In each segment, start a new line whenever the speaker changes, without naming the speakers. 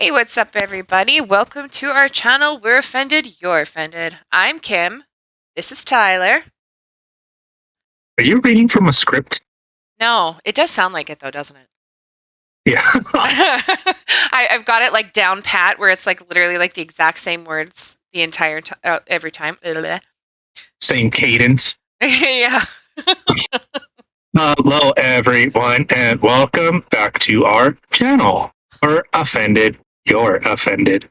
Hey, what's up, everybody? Welcome to our channel. We're offended, you're offended. I'm Kim. This is Tyler.
Are you reading from a script?
No, it does sound like it, though, doesn't it?
Yeah.
I've got it like down pat, where it's like literally like the exact same words the entire time, every time.
Same cadence.
Yeah.
Hello, everyone, and welcome back to our channel. We're offended, you're offended.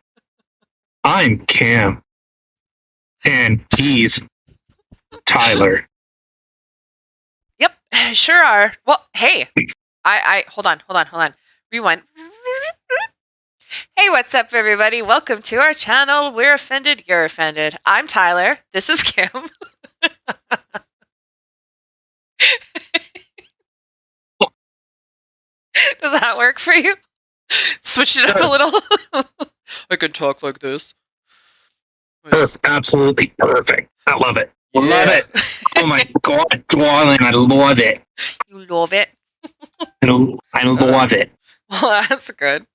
I'm Cam, and he's Tyler.
Yep, sure are. Well, hey, I hold on. Rewind. Hey, what's up, everybody? Welcome to our channel. We're offended, you're offended. I'm Tyler. This is Kim. Does that work for you? Switch it up a little. I can talk like this.
Absolutely perfect. I love it.
Yeah.
Love it. Oh my God, darling, I love it.
You love it?
I love it.
Well, that's good.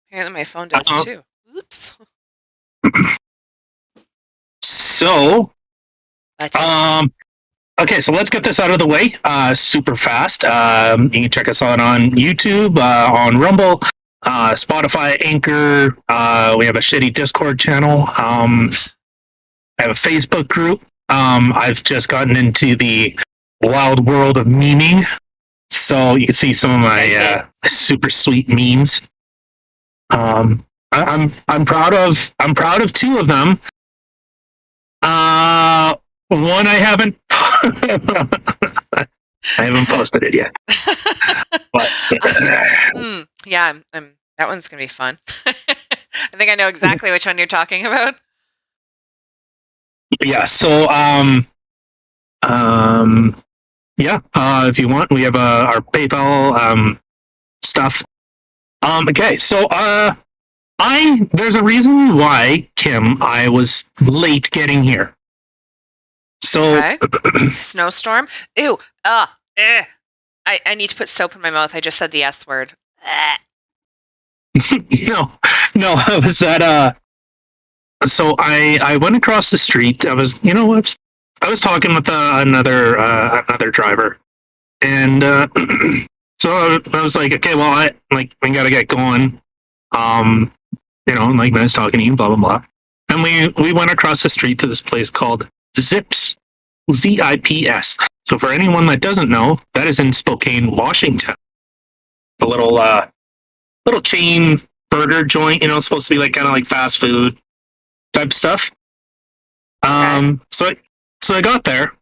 Apparently my phone does too. Oops.
So, okay, so let's get this out of the way super fast. You can check us out on YouTube, on Rumble, Spotify, Anchor. We have a shitty Discord channel. I have a Facebook group. I've just gotten into the wild world of memeing, so you can see some of my super sweet memes. I'm proud of two of them. One I haven't posted it yet. But,
yeah, that one's gonna be fun. I think I know exactly which one you're talking about.
Yeah. So if you want, we have our PayPal stuff. Okay. So there's a reason why, Kim, I was late getting here. So
okay. Snowstorm. Ew. I need to put soap in my mouth. I just said the S word.
No, I was at so I went across the street. I was talking with another driver, and so I was like, okay, well, we gotta get going. Nice talking to you, blah blah blah. And we went across the street to this place called Zips, Zips. So for anyone that doesn't know, that is in Spokane, Washington. The little chain burger joint, it's supposed to be kind of like fast food type stuff.
Okay.
So I got there.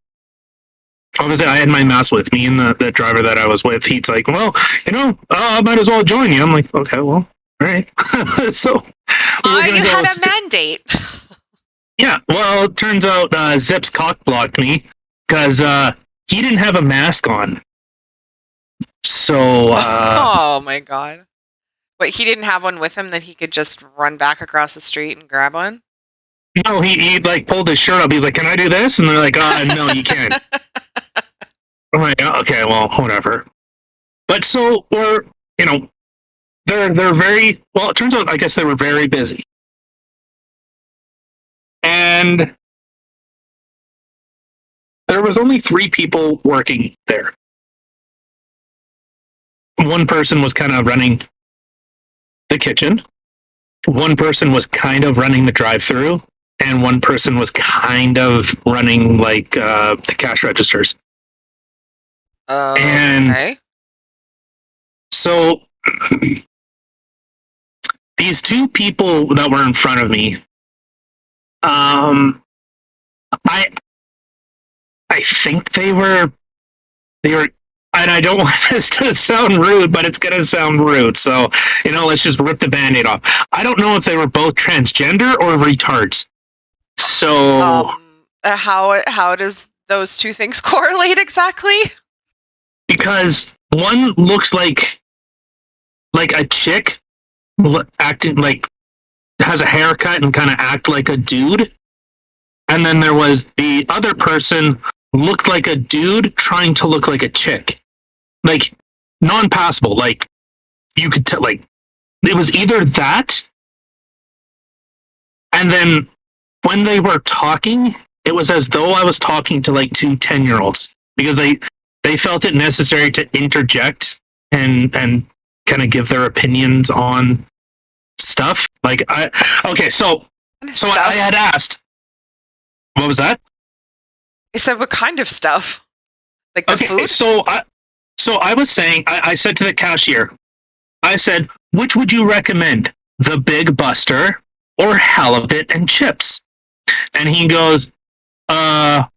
Obviously, I had my mask with me, and the driver that I was with, he's like, well, I might as well join you. I'm like, okay, well, all right. So
you had a mandate.
Yeah, well, it turns out Zips cock blocked me because he didn't have a mask on. So
oh my God. But he didn't have one with him that he could just run back across the street and grab one?
No, he pulled his shirt up. He's like, can I do this? And they're like, no, you can't. I'm like, okay, well, whatever. But so they're very, well, it turns out, I guess they were very busy. And there was only 3 people working there. One person was kind of running the kitchen. One person was kind of running the drive-through, and one person was kind of running the cash registers. And
okay.
So these 2 people that were in front of me, I think they were, and I don't want this to sound rude, but it's going to sound rude. So, let's just rip the Band-Aid off. I don't know if they were both transgender or retards. So
how does those 2 things correlate exactly?
Because one looks like a chick acting has a haircut and kind of act like a dude. And then there was the other person looked like a dude trying to look like a chick. Non-passable. You could tell, it was either that, and then when they were talking, it was as though I was talking to like two 10-year-olds because they felt it necessary to interject and kind of give their opinions on stuff. Like I had asked, what was that?
I said, what kind of stuff? Like the food?
So I was saying, I said to the cashier, I said, which would you recommend, the Big Buster or halibut and chips? And he goes, well,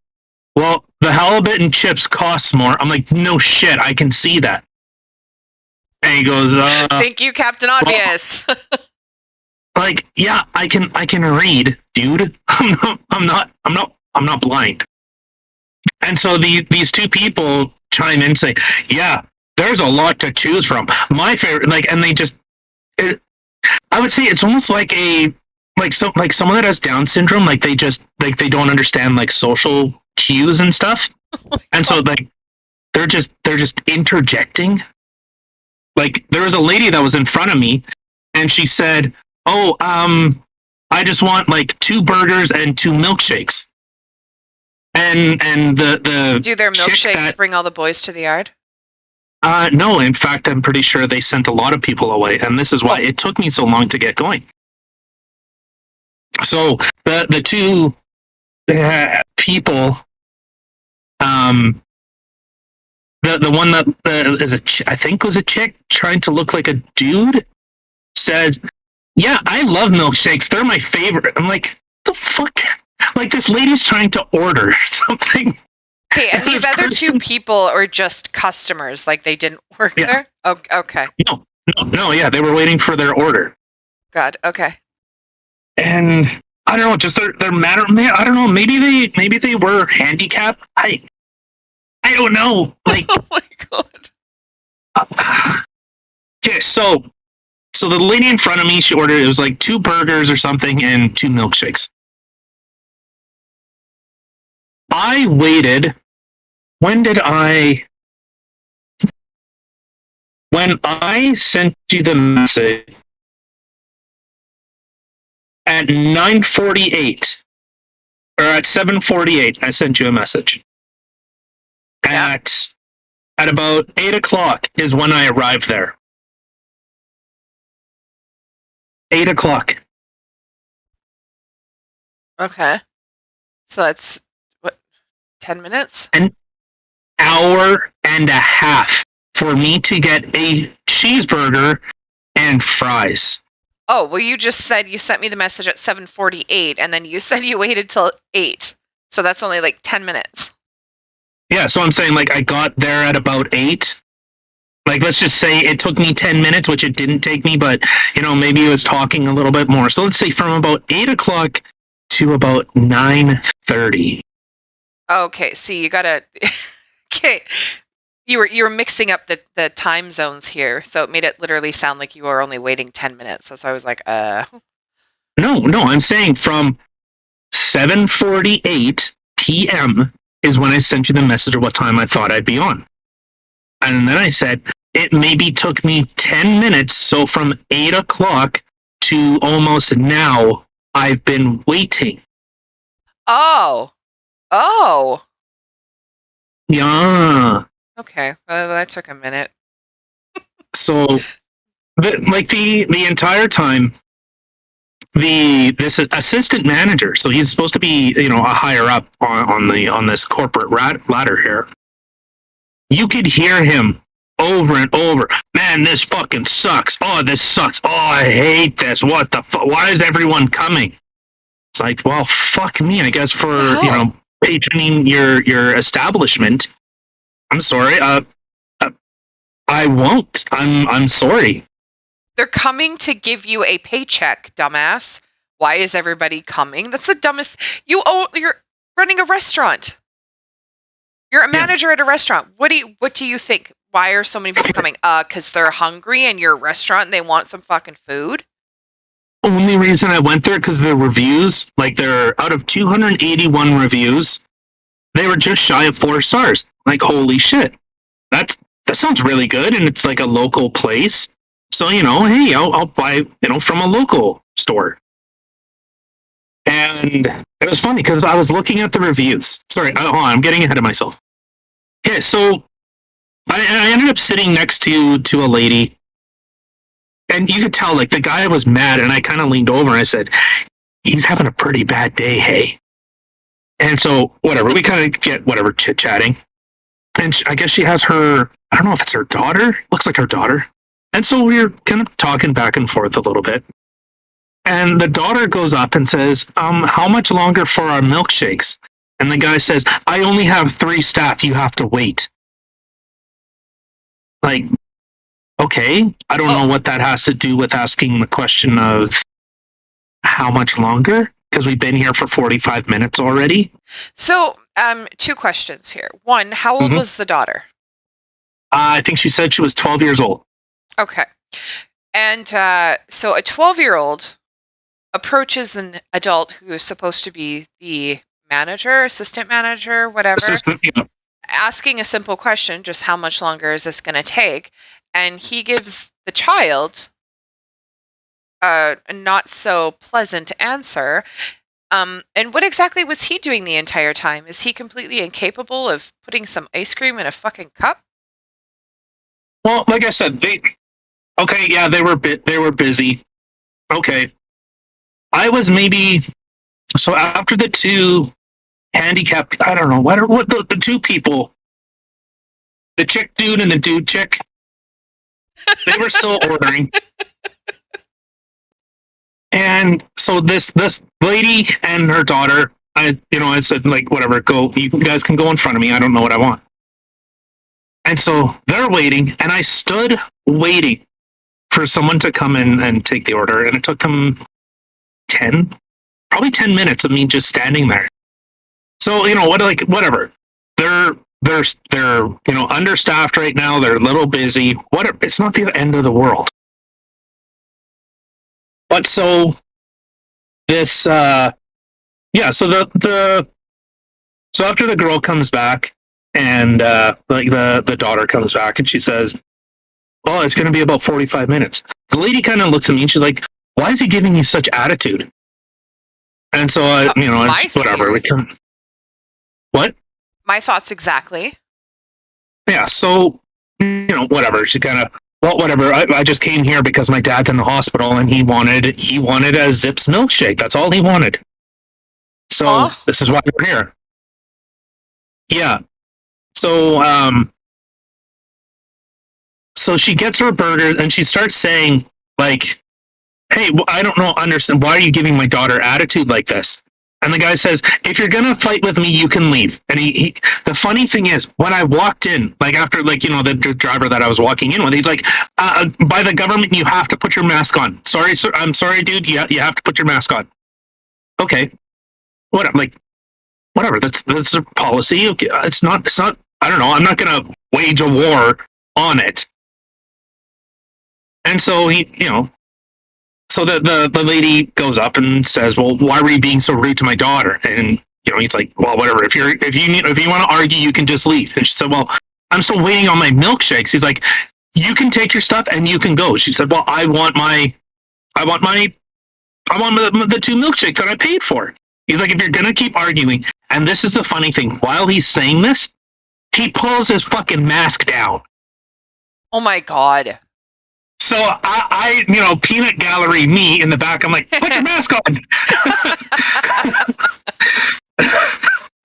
the halibut and chips cost more. I'm like, no shit, I can see that. And he goes,
thank you, Captain Obvious.
Well, like, yeah, I can read, dude. I'm not blind. And so these two people chime in and say, yeah, there's a lot to choose from. My favorite, like, and they just, I would say it's almost like someone that has Down syndrome, like they don't understand like social cues and stuff. And so like they're just interjecting. Like there was a lady that was in front of me and she said, oh, I just want like 2 burgers and 2 milkshakes. And the
do their milkshakes bring all the boys to the yard?
No, in fact, I'm pretty sure they sent a lot of people away, and this is why it took me so long to get going. So the two people, the one that I think was a chick trying to look like a dude, said, "Yeah, I love milkshakes. They're my favorite." I'm like, the fuck? Like this lady's trying to order something.
Okay, and these other 2 people are just customers, like they didn't work there? Oh, okay.
No, yeah, they were waiting for their order.
God, okay.
And I don't know, just their matter. I don't know. Maybe they were handicapped. I don't know. Like,
oh my god.
Okay, so the lady in front of me, she ordered, it was like 2 burgers or something and 2 milkshakes. I waited. When I sent you the message at 9:48 or at 7:48, I sent you a message. Yeah. At about 8:00 is when I arrived there. 8:00.
Okay. So that's 10 minutes?
An hour and a half for me to get a cheeseburger and fries.
Oh, well, you just said you sent me the message at 7:48, and then you said you waited till 8. So that's only like 10 minutes.
Yeah, so I'm saying like I got there at about 8. Like let's just say it took me 10 minutes, which it didn't take me, but maybe it was talking a little bit more. So let's say from about 8:00 to about 9:30.
Okay, see, you gotta. Okay, you were mixing up the time zones here, so it made it literally sound like you were only waiting 10 minutes. So I was like,
No, I'm saying from 7:48 p.m. is when I sent you the message of what time I thought I'd be on, and then I said it maybe took me 10 minutes. So from 8:00 to almost now, I've been waiting.
Oh.
Yeah.
Okay. Well, that took a minute.
So, the entire time, this assistant manager, so he's supposed to be a higher up on this corporate ladder here. You could hear him over and over. Man, this fucking sucks. Oh, this sucks. Oh, I hate this. What the fuck? Why is everyone coming? It's like, well, fuck me, I guess, for patroning your establishment. I'm sorry. I won't. I'm sorry.
They're coming to give you a paycheck, dumbass. Why is everybody coming? That's the dumbest. You're running a restaurant. You're a manager at a restaurant. What do you think? Why are so many people coming? Because they're hungry and you're a restaurant and they want some fucking food?
Only reason I went there because the reviews, like they're out of 281 reviews, they were just shy of 4 stars. Like, holy shit. That sounds really good, and it's like a local place. So, hey, I'll buy, from a local store. And it was funny because I was looking at the reviews. Sorry, hold on, I'm getting ahead of myself. Okay, so I ended up sitting next to a lady, and you could tell, like, the guy was mad, and I kind of leaned over and I said, he's having a pretty bad day, hey. And so, whatever, we kind of get, whatever, chit-chatting. And I guess she has her, I don't know if it's her daughter. Looks like her daughter. And so we were kind of talking back and forth a little bit. And the daughter goes up and says, how much longer for our milkshakes? And the guy says, I only have 3 staff. You have to wait. Like, okay. I don't know what that has to do with asking the question of how much longer, because we've been here for 45 minutes already.
So, 2 questions here. One, how old was the daughter?
I think she said she was 12 years old.
Okay. And so a 12-year-old approaches an adult who is supposed to be the manager, assistant manager, whatever, asking a simple question, just how much longer is this going to take? And he gives the child a not so pleasant answer. And what exactly was he doing the entire time? Is he completely incapable of putting some ice cream in a fucking cup?
Well, like I said, they were busy. Okay. I was so after the 2 handicapped, I don't know, what the 2 people, the chick dude and the dude chick, they were still ordering. And so this lady and her daughter, I said, like, whatever, go, you guys can go in front of me. I don't know what I want. And so they're waiting, and I stood waiting for someone to come in and take the order. And it took them probably 10 minutes of me just standing there. So, whatever. They're understaffed right now. They're a little busy. Whatever. It's not the end of the world. But so this, so after the girl comes back and the daughter comes back and she says, "Oh, it's going to be about 45 minutes." The lady kind of looks at me and she's like, "Why is he giving you such attitude?" And so whatever. We come. What?
My thoughts exactly.
Yeah. So whatever. She kind of. Well, whatever. I just came here because my dad's in the hospital and he wanted a Zips milkshake. That's all he wanted. So This is why we're here. Yeah. So so she gets her burger and she starts saying, like, "Hey, I don't understand. Why are you giving my daughter attitude like this?" And the guy says, "If you're gonna fight with me, you can leave." And he the funny thing is, when I walked in, like after, like, the driver that I was walking in with, he's like, "By the government, you have to put your mask on." "Sorry, sir. I'm sorry, dude. You have to put your mask on." Okay. What? I'm like, whatever. That's a policy. Okay. It's not. I don't know. I'm not gonna wage a war on it. And so so the lady goes up and says, "Well, why were you being so rude to my daughter?" And he's like, "Well, whatever. If you want to argue, you can just leave." And she said, "Well, I'm still waiting on my milkshakes." He's like, "You can take your stuff and you can go." She said, "Well, I want the 2 milkshakes that I paid for." He's like, "If you're gonna keep arguing," and this is the funny thing, while he's saying this, he pulls his fucking mask down.
Oh my God.
So I peanut gallery me in the back. I'm like, "Put your mask on."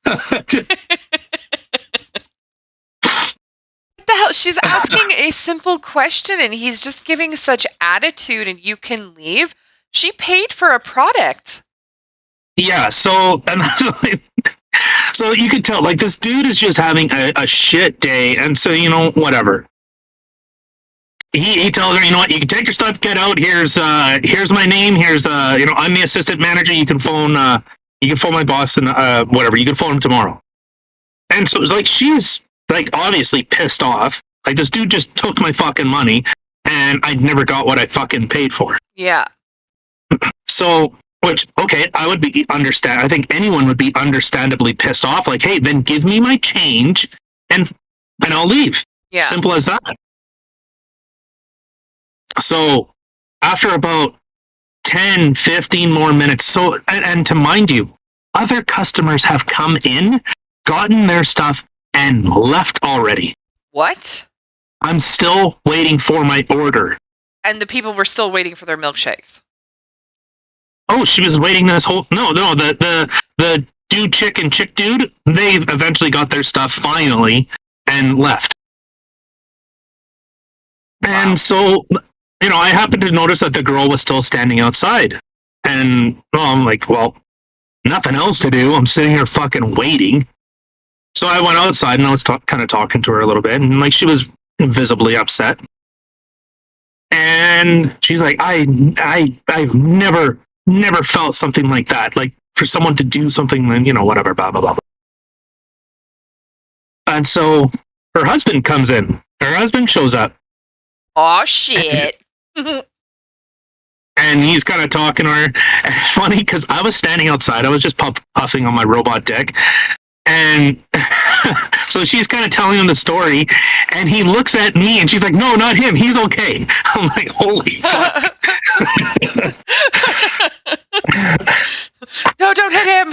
What the hell? She's asking a simple question and he's just giving such attitude and you can leave. She paid for a product. Yeah, so
so you could tell, like, this dude is just having a shit day, and so whatever. He tells her, "You know what? You can take your stuff, get out. Here's my name. Here's I'm the assistant manager. You can phone my boss and whatever. You can phone him tomorrow." And so it's like she's, like, obviously pissed off. Like, this dude just took my fucking money, and I never got what I fucking paid for.
Yeah.
So, which, okay, I think anyone would be understandably pissed off. Like, "Hey, then give me my change, and I'll leave."
Yeah.
Simple as that. So after about 10, 15 more minutes, so and to mind you, other customers have come in, gotten their stuff, and left already.
What?
I'm still waiting for my order.
And the people were still waiting for their milkshakes.
Oh, she was waiting this whole the chick dude, they eventually got their stuff finally and left. Wow. And so, I happened to notice that the girl was still standing outside. And I'm like, well, nothing else to do. I'm sitting here fucking waiting. So I went outside and I was kind of talking to her a little bit, and like she was visibly upset. And she's like, I've never felt something like that. Like for someone to do something, whatever, blah, blah, blah. And so her husband comes in. Her husband shows up.
Oh, shit.
And he's kind of talking to her. And it's funny because I was standing outside. I was just puffing on my robot dick. And so she's kind of telling him the story. And he looks at me and she's like, no, not him. He's okay. I'm like, holy fuck.
No, don't hit him.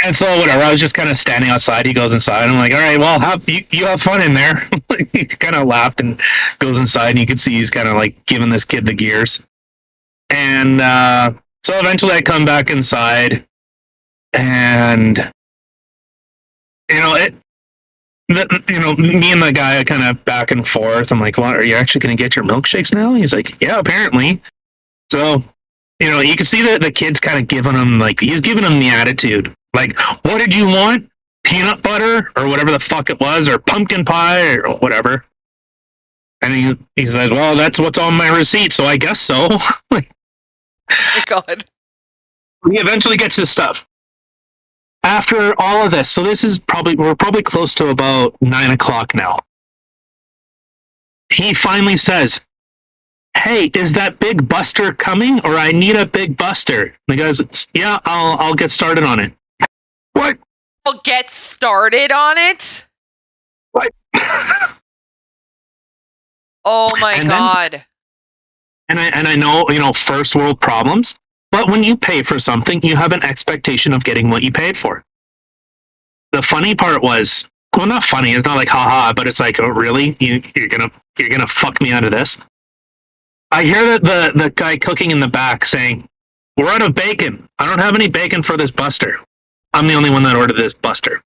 And so whatever, I was just kind of standing outside. He goes inside. I'm like, all right, well, you have fun in there. He kind of laughed and goes inside, and you can see he's kind of like giving this kid the gears. And so eventually I come back inside, and me and the guy are kind of back and forth. I'm like, well, are you actually going to get your milkshakes now? He's like, yeah, apparently. So, you can see that the kid's kind of giving him, like, he's giving him the attitude. Like, what did you want? Peanut butter or whatever the fuck it was, or pumpkin pie or whatever. And he says, well, that's what's on my receipt, so I guess so. Like,
oh my God.
He eventually gets his stuff. After all of this, so we're probably close to about 9 o'clock now. He finally says, hey, is that big buster coming? Or I need a big buster. And the guy goes, yeah, I'll get started on it. What?
I'll get started on it?
What?
Oh my God.
And I know, first world problems, but when you pay for something, you have an expectation of getting what you paid for. The funny part was, well, not funny, it's not like haha, but it's like, oh really? You're gonna fuck me out of this? I hear that the guy cooking in the back saying, we're out of bacon. I don't have any bacon for this buster. I'm the only one that ordered this buster.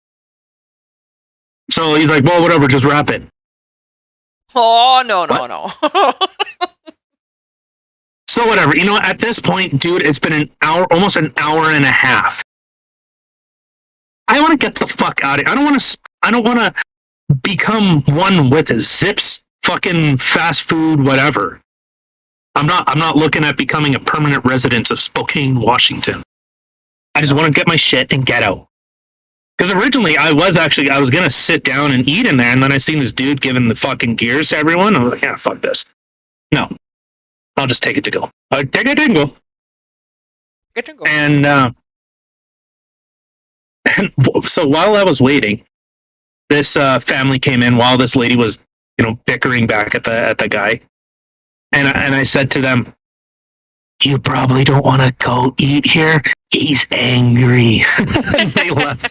So he's like, well, whatever, just wrap it.
Oh, no.
So whatever, at this point, dude, it's been almost an hour and a half. I want to get the fuck out of here. I don't want to become one with Zips, fucking fast food, whatever. I'm not looking at becoming a permanent resident of Spokane, Washington. I just want to get my shit and get out. Because originally I was going to sit down and eat in there, and then I seen this dude giving the fucking gears to everyone. I was like, yeah, fuck this. No. I'll just take it to go. Take it and go. And so while I was waiting, this family came in while this lady was, bickering back at the guy. And I said to them, you probably don't want to go eat here. He's angry. And they left.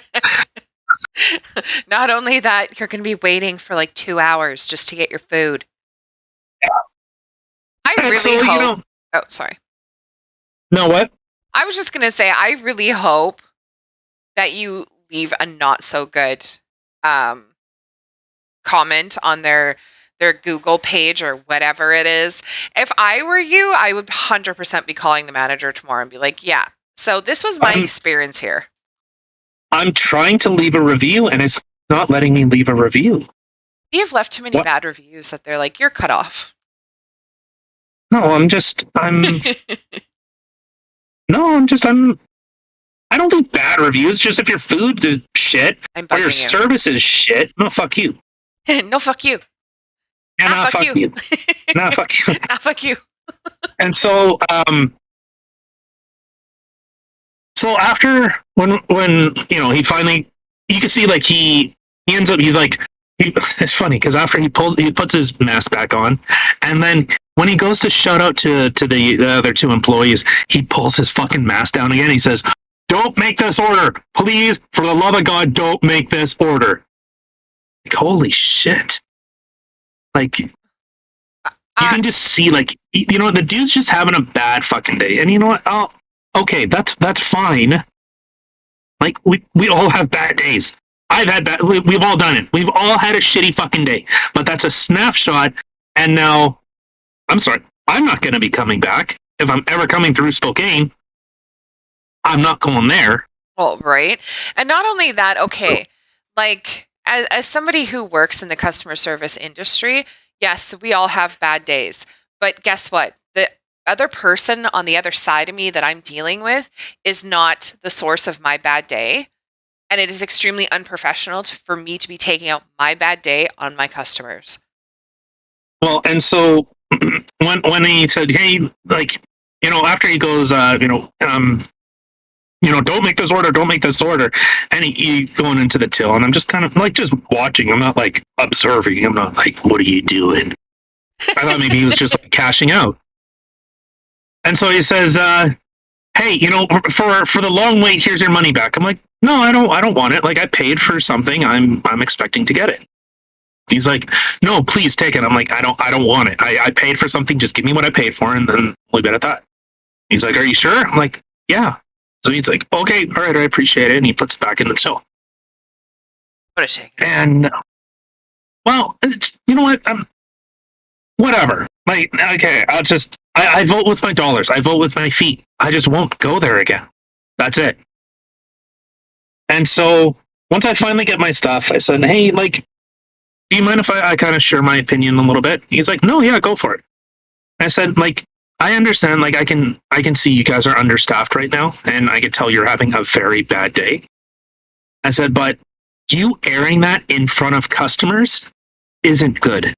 Not only that, you're going to be waiting for like 2 hours just to get your food.
Yeah.
I really hope. Oh, sorry.
No, what?
I was just going to say, I really hope that you leave a not so good comment on their Google page or whatever it is. If I were you, I would 100% be calling the manager tomorrow and be like, yeah, so this was my experience here.
I'm trying to leave a review and it's not letting me leave a review.
You've left too many bad reviews that they're like, you're cut off.
No, I don't think bad reviews, just if your food is shit or your service is shit, no, fuck you.
No, fuck you.
Yeah, nah, fuck you. Nah, fuck you.
Nah, fuck you.
And so, so after when he finally, you can see like he ends up, he's like, it's funny because after he puts his mask back on, and then when he goes to shout out to the other two employees, he pulls his fucking mask down again. He says, "Don't make this order, please. For the love of God, don't make this order." Like, holy shit! Like, you can just see, like, you know, the dude's just having a bad fucking day, and you know what? Oh, okay, that's fine. Like, we all have bad days. I've had that. We've all done it. We've all had a shitty fucking day. But that's a snapshot. And now, I'm sorry, I'm not going to be coming back. If I'm ever coming through Spokane, I'm not going there.
Well, right. And not only that, okay, so, like, as somebody who works in the customer service industry, yes, we all have bad days. But guess what? The other person on the other side of me that I'm dealing with is not the source of my bad day. And it is extremely unprofessional for me to be taking out my bad day on my customers.
Well, and so when he said, "Hey, like, you know," after he goes, don't make this order, don't make this order, and he's going into the till, and I'm just kind of like just watching. I'm not like observing. I'm not like, "What are you doing?" I thought maybe he was just like cashing out. And so he says, "Hey, you know, for the long wait, here's your money back." I'm like, "No, I don't want it. Like, I paid for something. I'm expecting to get it." He's like, "No, please take it." I'm like, I don't want it. I paid for something. Just give me what I paid for, and then we'll leave it at that. He's like, "Are you sure?" I'm like, "Yeah." So he's like, "Okay, all right, I appreciate it." And he puts it back in the till.
What a shame.
And, well, you know what? Whatever. Like, okay, I vote with my dollars. I vote with my feet. I just won't go there again. That's it. And so once I finally get my stuff, I said, "Hey, like, do you mind if I kind of share my opinion a little bit?" He's like, "No, yeah, go for it." I said, like, I understand, like, I can see you guys are understaffed right now, and I can tell you're having a very bad day. I said, but you airing that in front of customers isn't good.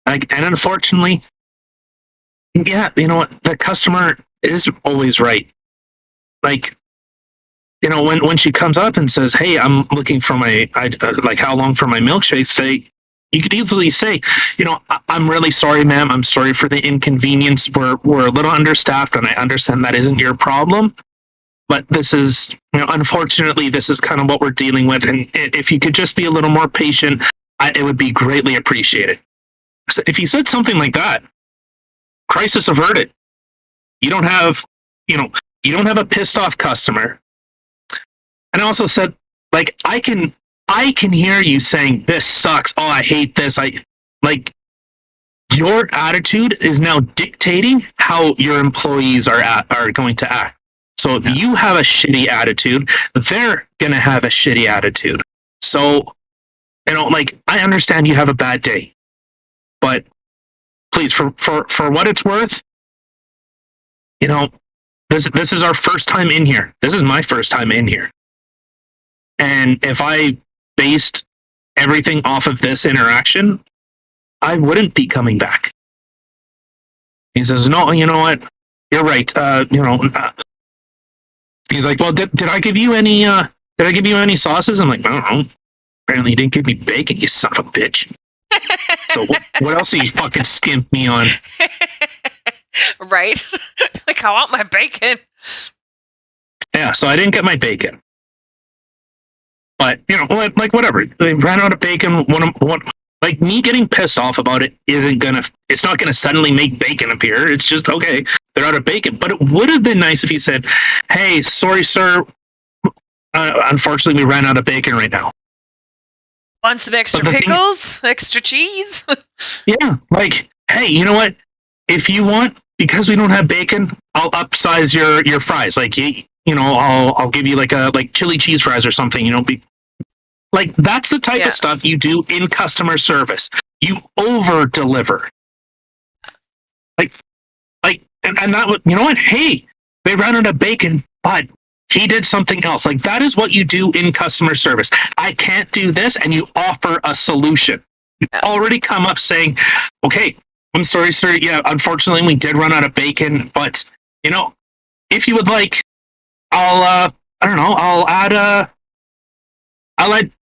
Like, and unfortunately, yeah, you know what? The customer is always right. Like, you know, when she comes up and says, "Hey, I'm looking for like, how long for my milkshake?" You could easily say, you know, "I'm really sorry, ma'am. I'm sorry for the inconvenience. We're a little understaffed, and I understand that isn't your problem. But this is, you know, unfortunately, this is kind of what we're dealing with. And if you could just be a little more patient, it would be greatly appreciated." So if you said something like that, crisis averted. You don't have a pissed off customer. And I also said, like, I can hear you saying, "This sucks. Oh, I hate this." Like, your attitude is now dictating how your employees are going to act. So if you have a shitty attitude, they're going to have a shitty attitude. So, you know, like, I understand you have a bad day, but please, for what it's worth, you know, this is our first time in here. This is my first time in here. And if I based everything off of this interaction, I wouldn't be coming back. He says, "No, you know what? You're right. He's like, "Well, did I give you any sauces?" I'm like, "I don't know. Apparently you didn't give me bacon, you son of a bitch." So what else did you fucking skimp me on?
Right? Like, I want my bacon.
Yeah, so I didn't get my bacon. But, you know, like, whatever. They ran out of bacon. Like, me getting pissed off about it it's not gonna suddenly make bacon appear. It's just, okay, they're out of bacon. But it would have been nice if you said, "Hey, sorry, sir. Unfortunately, we ran out of bacon right now.
Want some extra pickles? Extra cheese?"
Yeah, like, "Hey, you know what? If you want, because we don't have bacon, I'll upsize your fries. Like, you know, I'll give you like chili cheese fries or something. You know, like, that's the type of stuff you do in customer service. You over deliver. Like, and that would, you know what? Hey, they ran out of bacon, but he did something else. Like, that is what you do in customer service. I can't do this, and you offer a solution. You already come up saying, "Okay, I'm sorry, sir. Yeah, unfortunately, we did run out of bacon, but, you know, if you would like, I'll add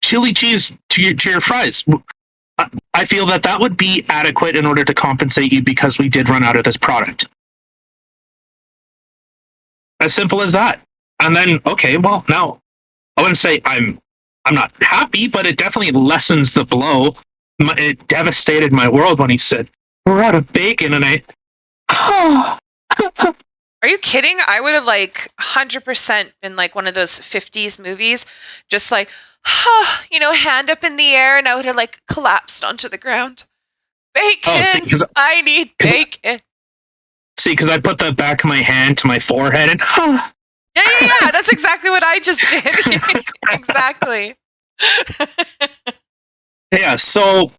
chili cheese to your fries. I feel that would be adequate in order to compensate you because we did run out of this product. As simple as that. And then, okay, well, now I wouldn't say I'm not happy, but it definitely lessens the blow. It devastated my world when he said, "We're out of bacon," and I.
Are you kidding? I would have 100% been like one of those 50s movies, just hand up in the air, and I would have collapsed onto the ground. Bacon! I need bacon.
See, because I put the back of my hand to my forehead and
Yeah. That's exactly what I just did. Exactly.
Yeah, so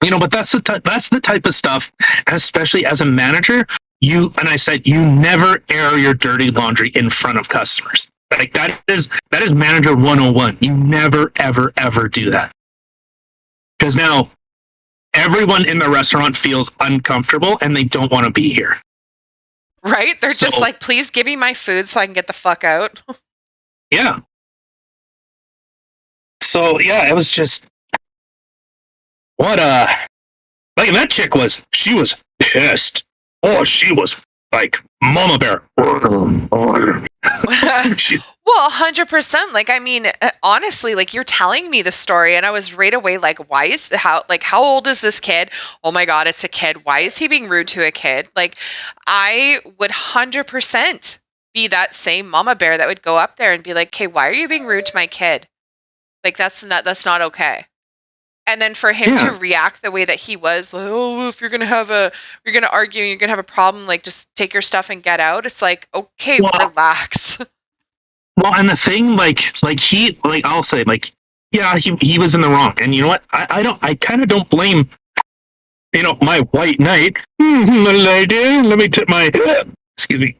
but that's the type of stuff, especially as a manager. You never air your dirty laundry in front of customers. Like that is manager 101. You never ever do that. Because now everyone in the restaurant feels uncomfortable and they don't want to be here.
Right? They're just like, please give me my food so I can get the fuck out.
Yeah. So yeah, it was just that chick she was pissed. Oh, she was like mama bear.
Well, 100%. Honestly, you're telling me the story, and I was right away like, how old is this kid? Oh my God, it's a kid. Why is he being rude to a kid? I would 100% be that same mama bear that would go up there and be like, "Okay, why are you being rude to my kid? That's not okay." And then for him to react the way that he was, if you're gonna argue and you're gonna have a problem, just take your stuff and get out. It's like, okay, relax.
Well, and the thing, I'll say, yeah, he was in the wrong, and you know what? I kind of don't blame, my white knight. Lady, let me tip my. Excuse me.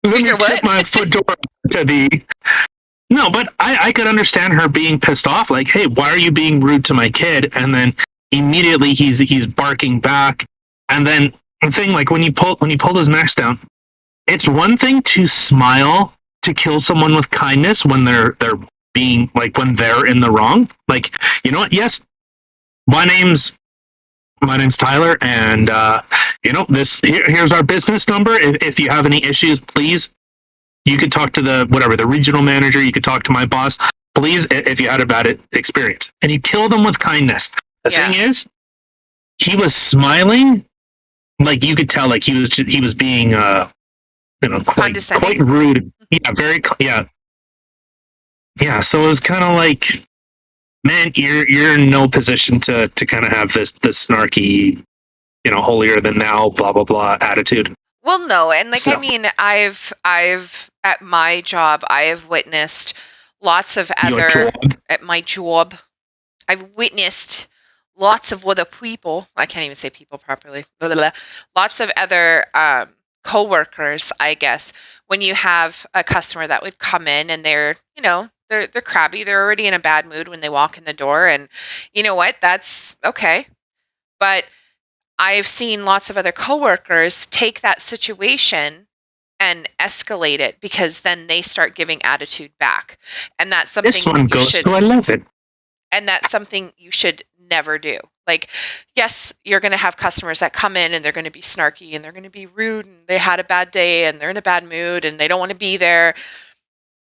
Let me tip my fedora to the. No, but I could understand her being pissed off. Like, hey, why are you being rude to my kid? And then immediately he's barking back. And then the thing, when you pulled his mask down, it's one thing to smile to kill someone with kindness when they're being when they're in the wrong. You know what? Yes, my name's Tyler, and here's our business number. If you have any issues, please. You could talk to the regional manager. You could talk to my boss, please, if you had a bad experience. And you kill them with kindness. The thing is, he was smiling, you could tell, he was being, quite rude. Yeah, yeah. So it was kind of like, man, you're in no position to kind of have this snarky, holier than thou, blah blah blah attitude.
Well, no, and I've at my job, I have witnessed lots of other at my job. I've witnessed lots of other people. I can't even say people properly. Blah, blah, blah. Lots of other coworkers, I guess. When you have a customer that would come in and they're crabby, they're already in a bad mood when they walk in the door, and you know what? That's okay, but I've seen lots of other coworkers take that situation and escalate it because then they start giving attitude back. And that's something
this one goes to I love it.
And that's something you should never do. Yes, you're going to have customers that come in and they're going to be snarky and they're going to be rude and they had a bad day and they're in a bad mood and they don't want to be there.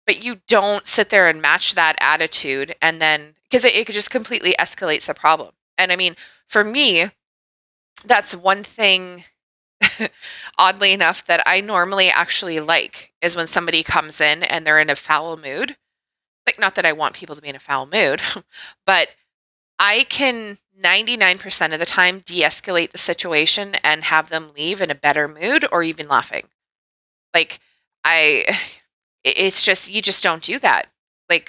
But you don't sit there and match that attitude, and then because it just completely escalates the problem. And for me, that's one thing, oddly enough, that I normally actually like is when somebody comes in and they're in a foul mood. Not that I want people to be in a foul mood, but I can 99% of the time de-escalate the situation and have them leave in a better mood or even laughing. It's just, you just don't do that.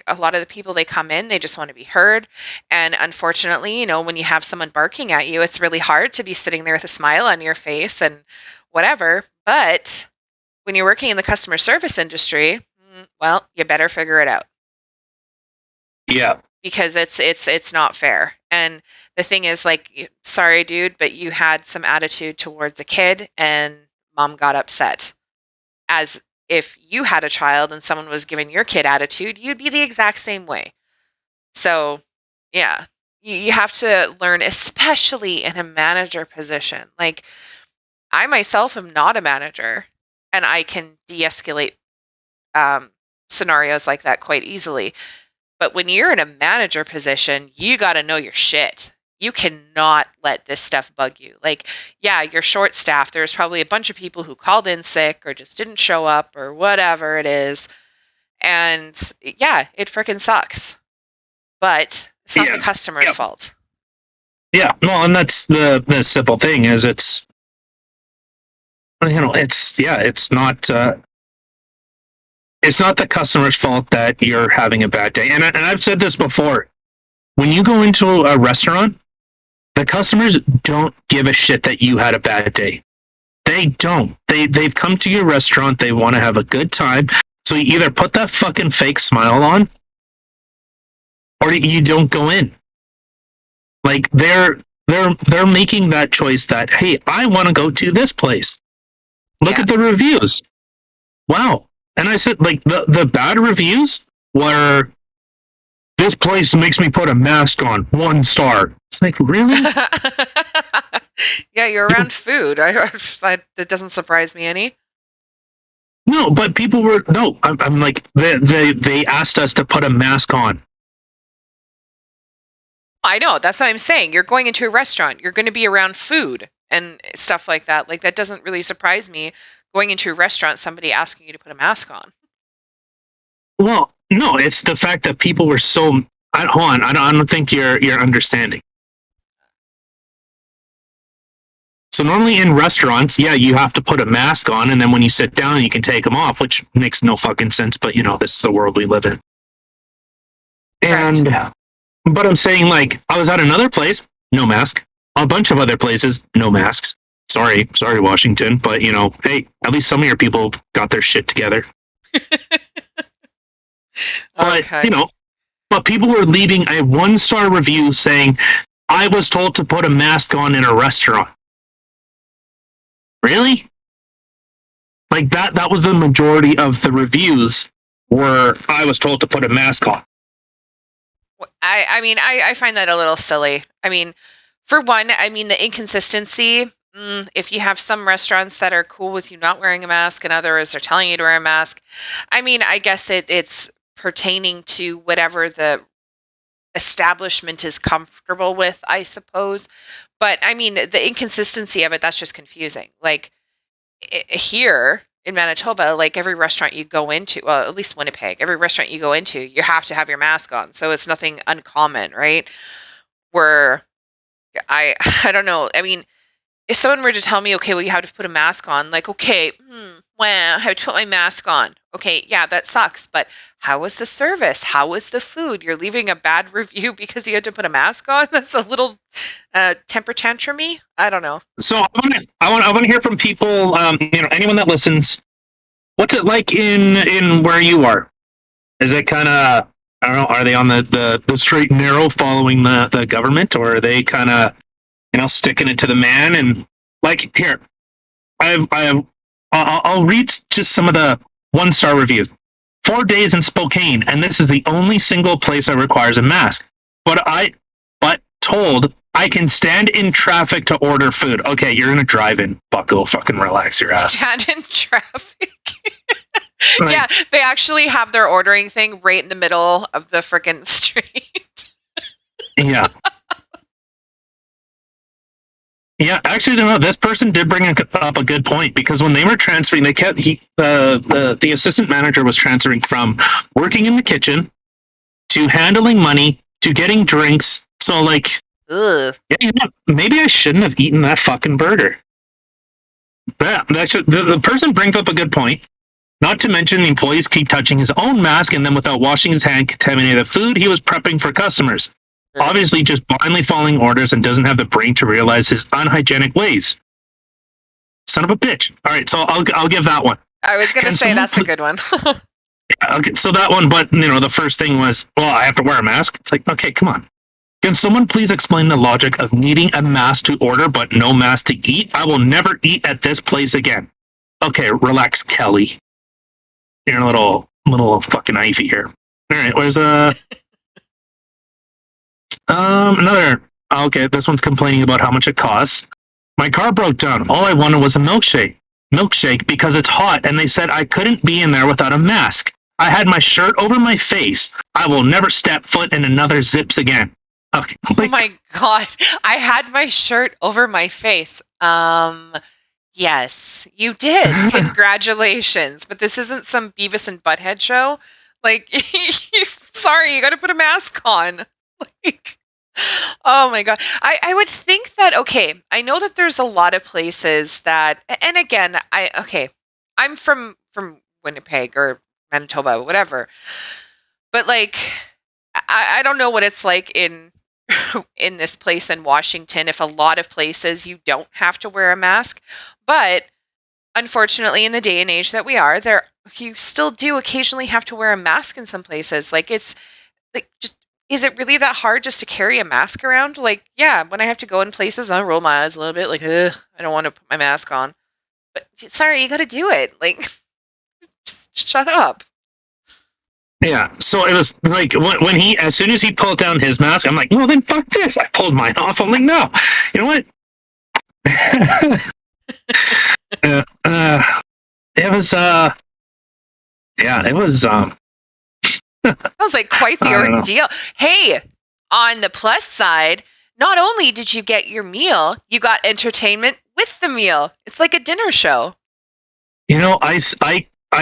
A lot of the people, they come in, they just want to be heard. And unfortunately, when you have someone barking at you, it's really hard to be sitting there with a smile on your face and whatever. But when you're working in the customer service industry, well, you better figure it out.
Yeah.
Because it's not fair. And the thing is, sorry, dude, but you had some attitude towards a kid and mom got upset. As if you had a child and someone was giving your kid attitude, you'd be the exact same way. So, yeah, you have to learn, especially in a manager position. Like, I myself am not a manager, and I can de-escalate scenarios like that quite easily. But when you're in a manager position, you got to know your shit. You cannot let this stuff bug you. Like, yeah, you're short staffed. There's probably a bunch of people who called in sick or just didn't show up or whatever it is. And yeah, it freaking sucks. But it's not the customer's fault.
Yeah, well, and that's the simple thing is it's it's not the customer's fault that you're having a bad day. And I've said this before. When you go into a restaurant, the customers don't give a shit that you had a bad day. They don't. They've come to your restaurant. They want to have a good time. So you either put that fucking fake smile on or you don't go in. Like they're making that choice that, hey, I want to go to this place. Look at the reviews. Wow. And I said, like, the bad reviews were, this place makes me put a mask on, 1 star. It's like, really?
Yeah, you're around food. That doesn't surprise me any.
No, but people were, I'm like, they asked us to put a mask on.
I know, that's what I'm saying. You're going into a restaurant. You're going to be around food and stuff like that. Like, that doesn't really surprise me. Going into a restaurant, somebody asking you to put a mask on.
Well, no, it's the fact that people were so. Hold on, I don't think you're understanding. So normally in restaurants, yeah, you have to put a mask on, and then when you sit down, you can take them off, which makes no fucking sense. But this is the world we live in. And, but I'm saying, like, I was at another place, no mask. A bunch of other places, no masks. Sorry, Washington, but hey, at least some of your people got their shit together. But but people were leaving a 1-star review saying, "I was told to put a mask on in a restaurant." Really? Like that was the majority of the reviews were, "I was told to put a mask on."
I mean, I find that a little silly. I mean, for one, the inconsistency. If you have some restaurants that are cool with you not wearing a mask and others are telling you to wear a mask, I guess it's pertaining to whatever the establishment is comfortable with, I suppose. But the inconsistency of it, that's just confusing. Like here in Manitoba, like every restaurant you go into, well, at least Winnipeg, every restaurant you go into, you have to have your mask on. So it's nothing uncommon, right? Where I don't know. If someone were to tell me, okay, well, you have to put a mask on, like, okay, well, I have to put my mask on. Okay, yeah, that sucks. But how was the service? How was the food? You're leaving a bad review because you had to put a mask on? That's a little temper tantrum-y. I don't know.
So I want to hear from people, anyone that listens. What's it like in where you are? Is it kind of, I don't know, are they on the straight and narrow following the government, or are they kind of sticking it to the man? And like, here, I'll read just some of the 1-star reviews. 4 days in Spokane, and this is the only single place that requires a mask. But told I can stand in traffic to order food. Okay, you're in a drive-in. Bucko, fucking relax your ass.
Stand in traffic. Right. Yeah, they actually have their ordering thing right in the middle of the freaking street.
Yeah. Yeah, actually, no. This person did bring up a good point, because when they were transferring, the assistant manager was transferring from working in the kitchen to handling money to getting drinks. So, like, maybe I shouldn't have eaten that fucking burger. The person brings up a good point. Not to mention, the employees keep touching his own mask, and then without washing his hand, contaminate the food he was prepping for customers. Obviously just blindly following orders and doesn't have the brain to realize his unhygienic ways. Son of a bitch. All right, so I'll give that one.
I was going to say that's a good one.
Okay, so that one, but the first thing was, well, I have to wear a mask. It's like, okay, come on. Can someone please explain the logic of needing a mask to order but no mask to eat? I will never eat at this place again. Okay, relax, Kelly. You're a little fucking Ivy here. All right, where's another? Okay, this one's complaining about how much it costs. My car broke down. All I wanted was a milkshake because it's hot, and they said I couldn't be in there without a mask. I had my shirt over my face. I will never step foot in another Zips again. Okay.
Oh my God. I had my shirt over my face. Yes, you did. Congratulations. But this isn't some Beavis and Butthead show. Like, sorry, you got to put a mask on. Like, oh my God. I would think that, okay, I know that there's a lot of places that, and again, I'm from Winnipeg or Manitoba, whatever. But like, I don't know what it's like in this place in Washington. If a lot of places you don't have to wear a mask, but unfortunately, in the day and age that we are, you still do occasionally have to wear a mask in some places. Like, it's like, just, is it really that hard just to carry a mask around? Like, yeah, when I have to go in places, I roll my eyes a little bit. Like, I don't want to put my mask on. But sorry, you got to do it. Like, just shut up.
Yeah, so it was like when as soon as he pulled down his mask, I'm like, well, then fuck this. I pulled mine off. I'm like, no, you know what? It was, it was,
That was like quite the ordeal. Hey, on the plus side, not only did you get your meal, you got entertainment with the meal. It's like a dinner show.
You know, I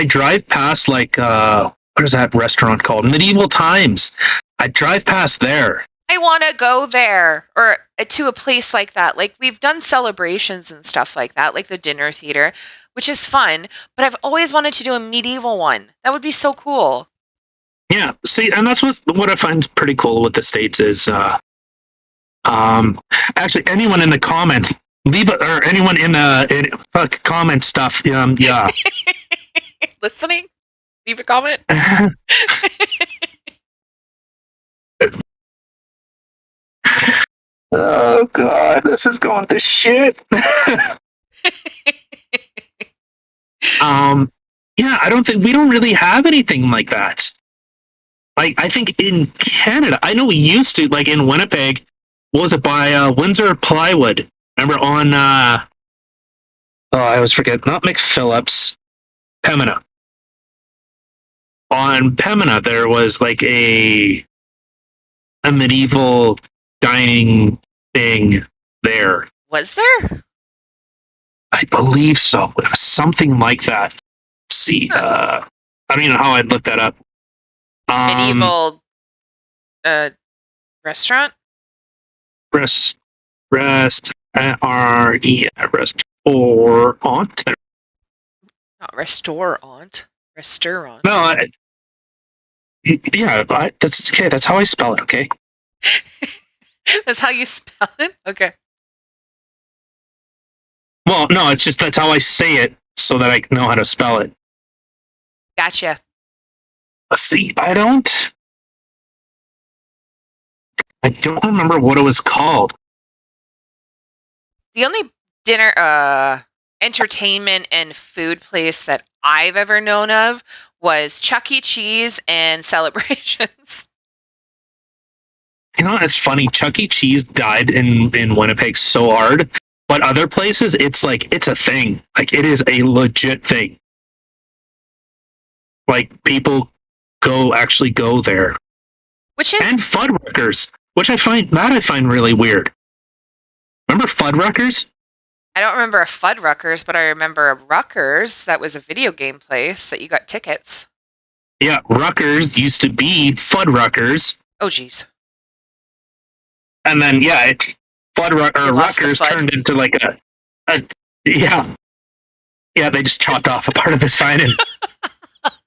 drive past like, what is that restaurant called? Medieval Times. I drive past there.
I want to go there or to a place like that. Like, we've done celebrations and stuff like that, like the dinner theater, which is fun. But I've always wanted to do a medieval one. That would be so cool.
Yeah, see, and that's what I find pretty cool with the States is, actually, anyone in the comments, or anyone in the comment stuff, yeah.
Listening? Leave a comment.
Oh God, this is going to shit. Yeah, we don't really have anything like that. Like, I think in Canada, I know we used to, like in Winnipeg, what was it, by Windsor Plywood? Remember on, I always forget, not McPhillips, Pembina. On Pembina, there was like a medieval dining thing there.
Was there?
I believe so. It was something like that. Let's see. I don't even know how I'd look that up.
Medieval restaurant?
Restaurant.
Not restaurant. Restaurant.
No, that's okay. That's how I spell it, okay?
That's how you spell it? Okay.
Well, no, it's just that's how I say it so that I know how to spell it.
Gotcha.
See, I don't remember what it was called.
The only dinner, entertainment and food place that I've ever known of was Chuck E. Cheese and Celebrations.
You know, it's funny. Chuck E. Cheese died in Winnipeg so hard, but other places, it's like, it's a thing. Like, it is a legit thing. Like, people actually go there. And Fuddruckers, which I find really weird. Remember Fuddruckers?
I don't remember a Fuddruckers, but I remember a Ruckers. That was a video game place that you got tickets.
Yeah, Ruckers used to be Fuddruckers.
Oh, geez.
And then, yeah, Ruckers turned into like yeah, they just chopped off a part of the sign and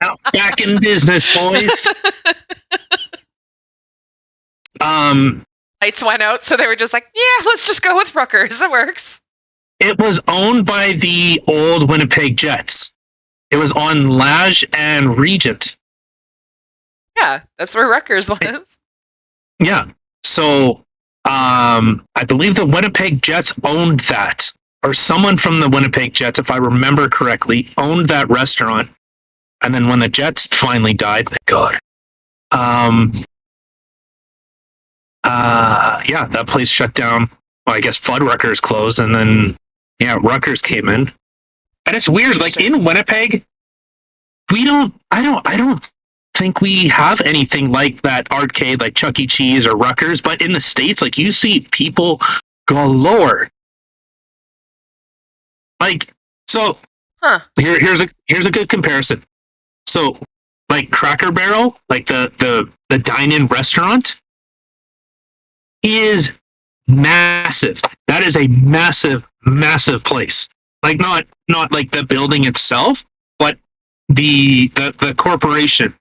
now back in business, boys.
Lights went out, so they were just like, yeah, let's just go with Ruckers. It works.
It was owned by the old Winnipeg Jets. It was on Lage and Regent.
Yeah, that's where Ruckers was.
Yeah. So, I believe the Winnipeg Jets owned that. Or someone from the Winnipeg Jets, if I remember correctly, owned that restaurant. And then when the Jets finally died, thank God. Yeah, that place shut down. Well, I guess Fuddruckers closed, and then Rutgers came in. And it's weird, like in Winnipeg, I don't think we have anything like that arcade, like Chuck E. Cheese or Rutgers. But in the States, like you see people galore. Like, so here's a good comparison. So, like Cracker Barrel, like the dine-in restaurant, is massive. That is a massive, massive place. Like not like the building itself, but the corporation.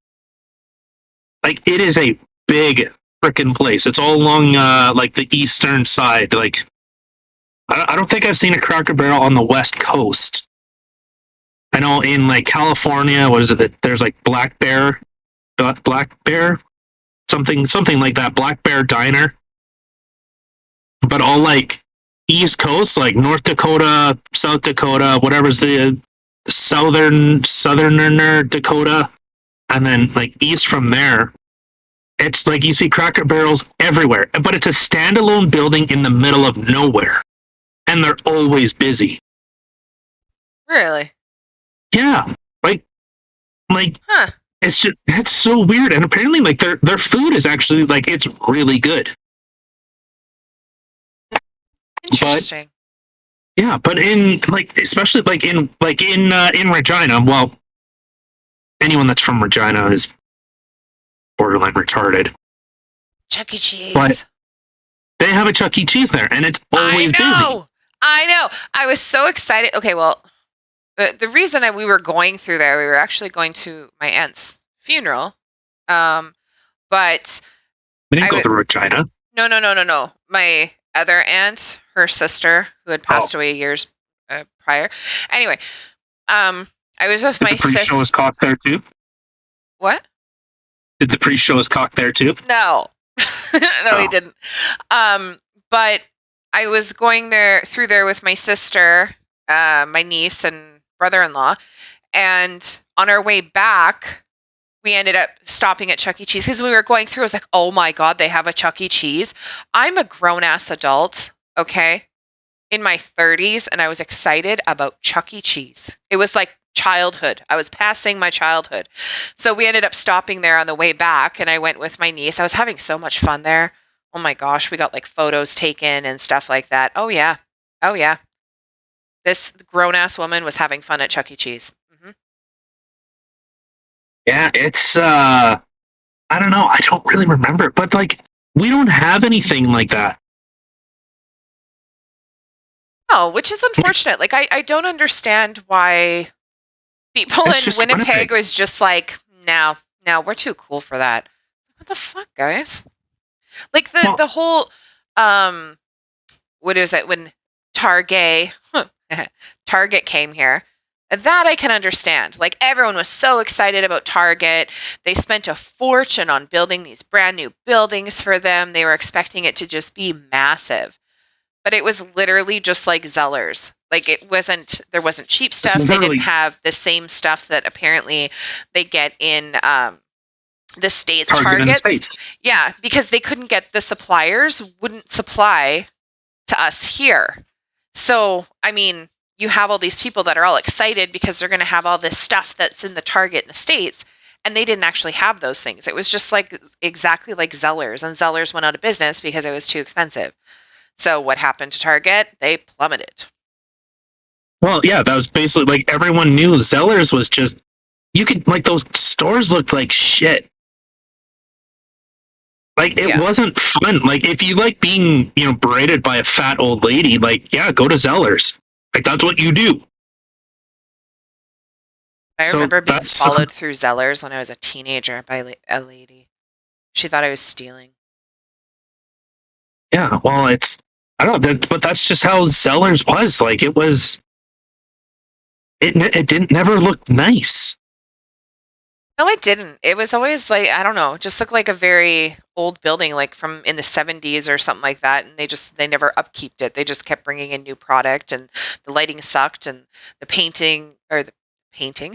Like it is a big freaking place. It's all along like the eastern side. Like I don't think I've seen a Cracker Barrel on the West Coast. I know in like California, what is it? There's like Black Bear, something like that. Black Bear Diner. But all like East Coast, like North Dakota, South Dakota, whatever's the southerner Dakota, and then like east from there, it's like you see Cracker Barrels everywhere. But it's a standalone building in the middle of nowhere, and they're always busy.
Really?
Yeah, like, it's so weird. And apparently, like their food is actually like it's really good.
Interesting.
But in like, especially like in Regina, well, anyone that's from Regina is borderline retarded.
Chuck E. Cheese.
But they have a Chuck E. Cheese there, and it's always busy.
I know. I was so excited. Okay, well, the reason we were going through there, we were actually going to my aunt's funeral. But
we didn't go through Regina.
No. My other aunt, her sister, who had passed away years prior. Anyway, I was with my sister. Did the priest show his cock there too? What?
Did the priest show his cock there too?
No. He didn't. But I was going through there with my sister, my niece and brother-in-law, and on our way back, we ended up stopping at Chuck E. Cheese because we were going through. I was like, oh my God, they have a Chuck E. Cheese. I'm a grown-ass adult, okay, in my 30s, and I was excited about Chuck E. Cheese. It was like childhood. I was passing my childhood. So we ended up stopping there on the way back, and I went with my niece. I was having so much fun there. Oh my gosh, we got like photos taken and stuff like that. Oh yeah. This grown-ass woman was having fun at Chuck E. Cheese.
Yeah, it's I don't know. I don't really remember, but like we don't have anything like that.
Oh, which is unfortunate. Like I don't understand why people in Winnipeg was just like, no, we're too cool for that. What the fuck, guys? Like the whole what is it when Target came here? That I can understand. Like everyone was so excited about Target. They spent a fortune on building these brand new buildings for them. They were expecting it to just be massive. But it was literally just like Zellers. Like there wasn't cheap stuff. They didn't have the same stuff that apparently they get in the States. Targets. Yeah, because they couldn't get the suppliers wouldn't supply to us here. So, I mean, you have all these people that are all excited because they're going to have all this stuff that's in the Target in the States, and they didn't actually have those things. It was just like exactly like Zellers, and Zellers went out of business because it was too expensive. So what happened to Target? They plummeted.
Well, yeah, that was basically like everyone knew Zellers was just, you could, like those stores looked like shit. Like it wasn't fun. Like if you like being, berated by a fat old lady, like, yeah, go to Zellers. Like that's what you do.
I remember being followed through Zellers when I was a teenager by a lady. She thought I was stealing.
Yeah, well, I don't know, but that's just how Zellers was. Like it didn't never look nice.
No, it didn't. It was always like, I don't know, just looked like a very old building, like from in the 70s or something like that. And they never upkeeped it. They just kept bringing in new product, and the lighting sucked, and the painting or the painting,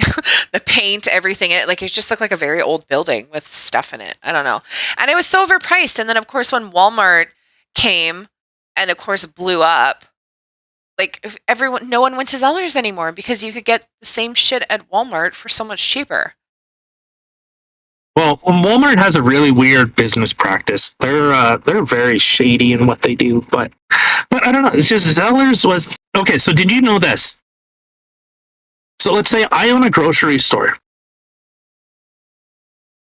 the paint, everything in it. Like, it just looked like a very old building with stuff in it. I don't know. And it was so overpriced. And then, of course, when Walmart came and, of course, blew up, like, no one went to Zellers anymore because you could get the same shit at Walmart for so much cheaper.
Well, Walmart has a really weird business practice. They're very shady in what they do, but I don't know. It's just Zellers was okay. So did you know this? So let's say I own a grocery store.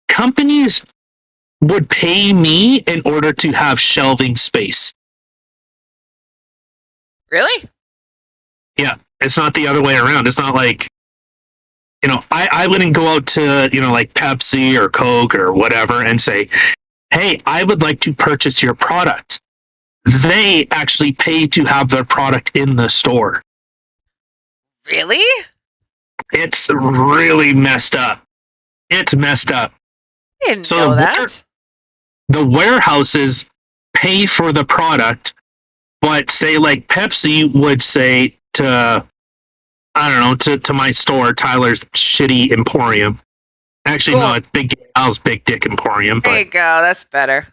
Companies would pay me in order to have shelving space.
Really?
Yeah, it's not the other way around. It's not like, I wouldn't go out to, like Pepsi or Coke or whatever and say, hey, I would like to purchase your product. They actually pay to have their product in the store.
Really?
It's really messed up. It's messed up.
I didn't know that.
The warehouses pay for the product, but say like Pepsi would say to, I don't know, to my store, Tyler's shitty Emporium. Actually, no, it's Big Gay Al's Big Dick Emporium.
There you go. That's better.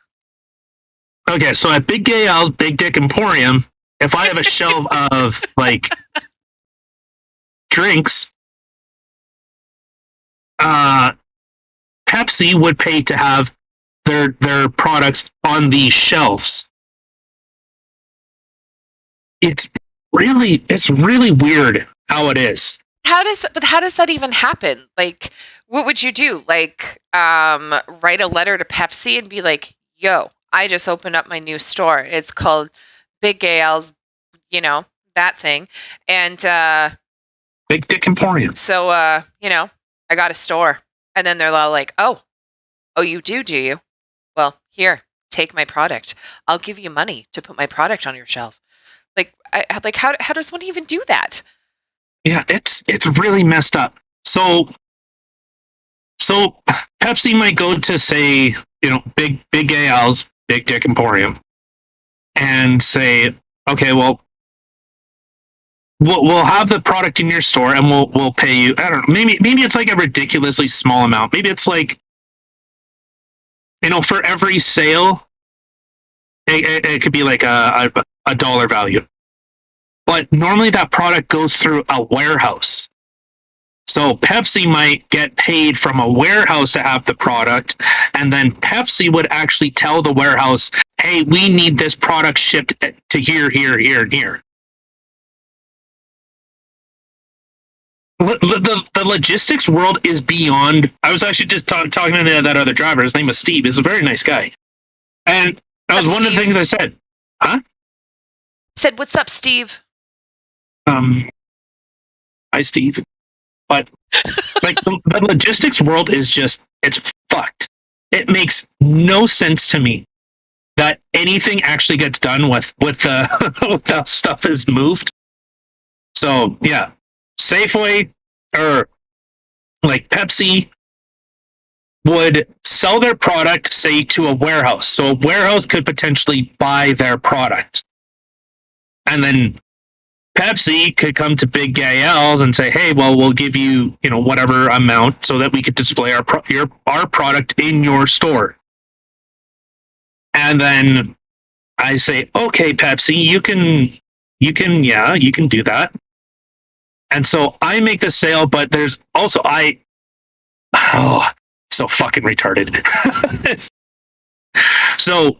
Okay, so at Big Gay Al's Big Dick Emporium, if I have a shelf of like drinks, Pepsi would pay to have their products on these shelves. It's really weird how it is.
How does that even happen? Like, what would you do? Like, write a letter to Pepsi and be like, yo, I just opened up my new store. It's called Big Gay Al's, that thing. And
Big Dick Emporium.
So I got a store. And then they're all like, oh, you do you? Well, here, take my product. I'll give you money to put my product on your shelf. Like, how does one even do that?
Yeah, it's really messed up. So Pepsi might go to say, Big Gay Al's Big Dick Emporium and say, okay, well, we'll have the product in your store and we'll pay you. I don't know. Maybe it's like a ridiculously small amount. Maybe it's like, for every sale, it could be like a dollar value. But normally that product goes through a warehouse. So Pepsi might get paid from a warehouse to have the product, and then Pepsi would actually tell the warehouse, hey, we need this product shipped to here, and here. The logistics world is beyond. I was actually just talking to that other driver. His name was Steve. He's a very nice guy. And that was one of the things I said. Huh?
Said, what's up, Steve?
Hi, Steve. But like the logistics world is just, it's fucked. It makes no sense to me that anything actually gets done with the with how stuff is moved. So yeah, Safeway or like Pepsi would sell their product, say, to a warehouse. So a warehouse could potentially buy their product. And then Pepsi could come to Big Gay Al's and say, hey, well, we'll give you, whatever amount so that we could display our product in your store. And then I say, okay, Pepsi, you can do that. And so I make the sale, but there's also, so fucking retarded. So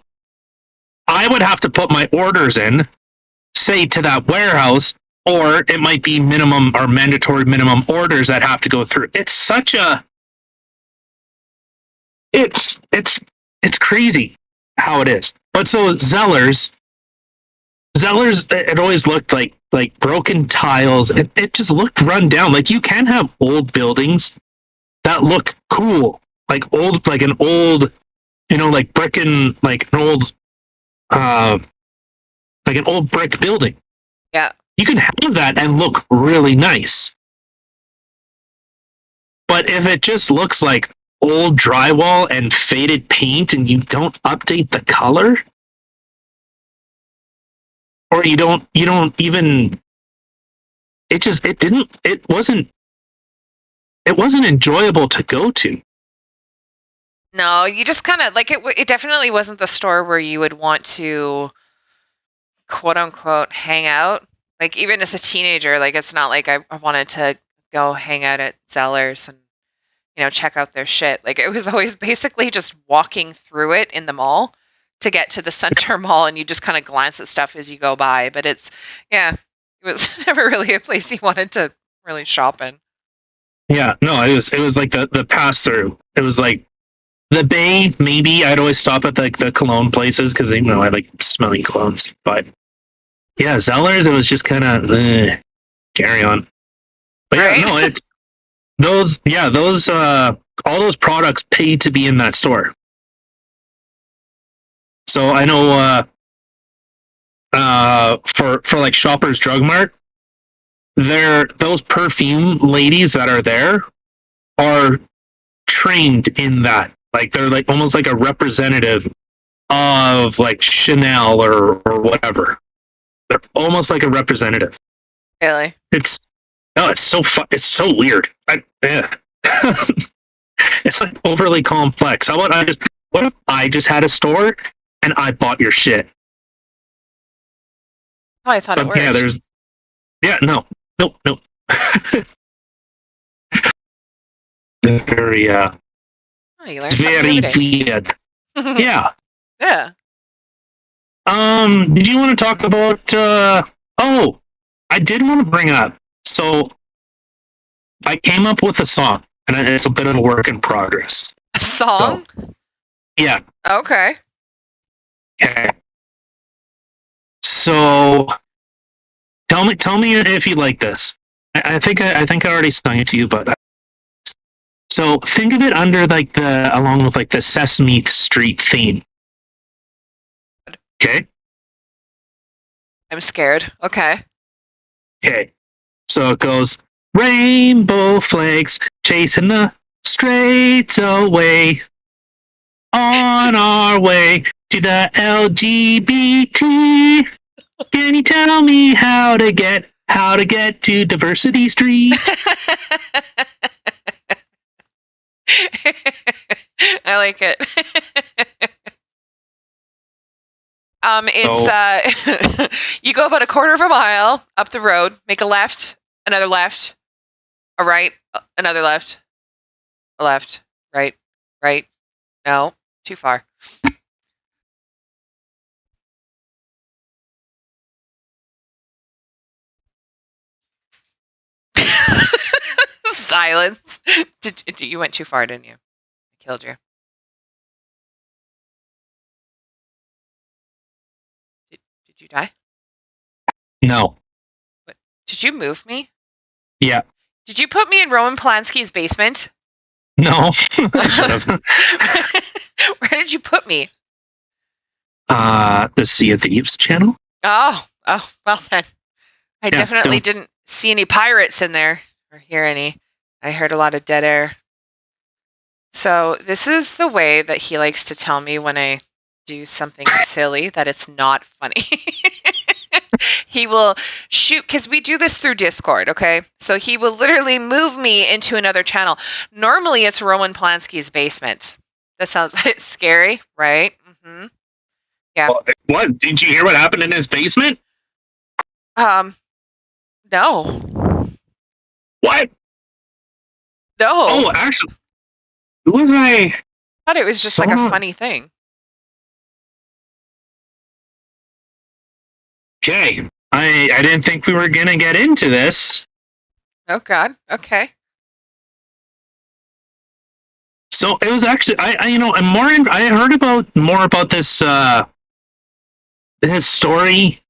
I would have to put my orders in, say, to that warehouse, or it might be minimum or mandatory minimum orders that have to go through. It's such a, it's crazy how it is. But so Zellers, it always looked like broken tiles. It just looked run down. Like, you can have old buildings that look cool, like an old, like brick and like an old, like an old brick building.
Yeah.
You can have that and look really nice. But if it just looks like old drywall and faded paint and you don't update the color, or you don't even, it wasn't it wasn't enjoyable to go to.
No, you just kind of like it. It definitely wasn't the store where you would want to, quote unquote, hang out. Like even as a teenager, like it's not like I wanted to go hang out at Zellers and check out their shit. Like it was always basically just walking through it in the mall to get to the center mall, and you just kind of glance at stuff as you go by. But it was never really a place you wanted to really shop in.
Yeah, no, it was like the pass through. It was like the Bay. Maybe I'd always stop at like the cologne places because I like smelling colognes. But yeah, Zellers, it was just kind of carry on. But
right?
yeah, no, it's those all those products pay to be in that store. So I know for like Shoppers Drug Mart, those perfume ladies that are there are trained in that. Like they're like almost like a representative of like Chanel or whatever. They're almost like a representative.
Really?
It's so weird. It's like overly complex. What if I just had a store and I bought your shit?
Oh, I thought it worked.
No. Very
you learn
very weird. Yeah.
Yeah.
Did you want to talk about I did want to bring up, so I came up with a song, and it's a bit of a work in progress.
A song?
So, yeah.
Okay.
So tell me if you like this. I think I already sung it to you, but so think of it under like along with like the Sesame Street theme. Okay.
I'm scared. Okay.
Okay. So it goes, rainbow flags chasing the straits away, on our way to the LGBT. Can you tell me how to get to Diversity Street?
I like it. It's you go about a quarter of a mile up the road, make a left, another left, a right, another left, a left, right, right. No, too far. Silence. You went too far, didn't you? I killed you. Did you die?
No.
What? Did you move me?
Yeah.
Did you put me in Roman Polanski's basement?
No.
Where did you put me?
The Sea of Thieves channel.
Oh, well then. I definitely didn't see any pirates in there or hear any. I heard a lot of dead air. So this is the way that he likes to tell me when I do something silly that it's not funny. He will shoot, because we do this through Discord, okay? So he will literally move me into another channel. Normally it's Roman Polanski's basement. That sounds scary, right? Mm-hmm. Yeah.
What? Did you hear what happened in his basement?
No.
What?
No.
Oh, actually, who was I?
Thought it was just like a funny thing.
Okay. I didn't think we were gonna get into this.
Oh God. Okay.
So it was actually I heard about more about this his story.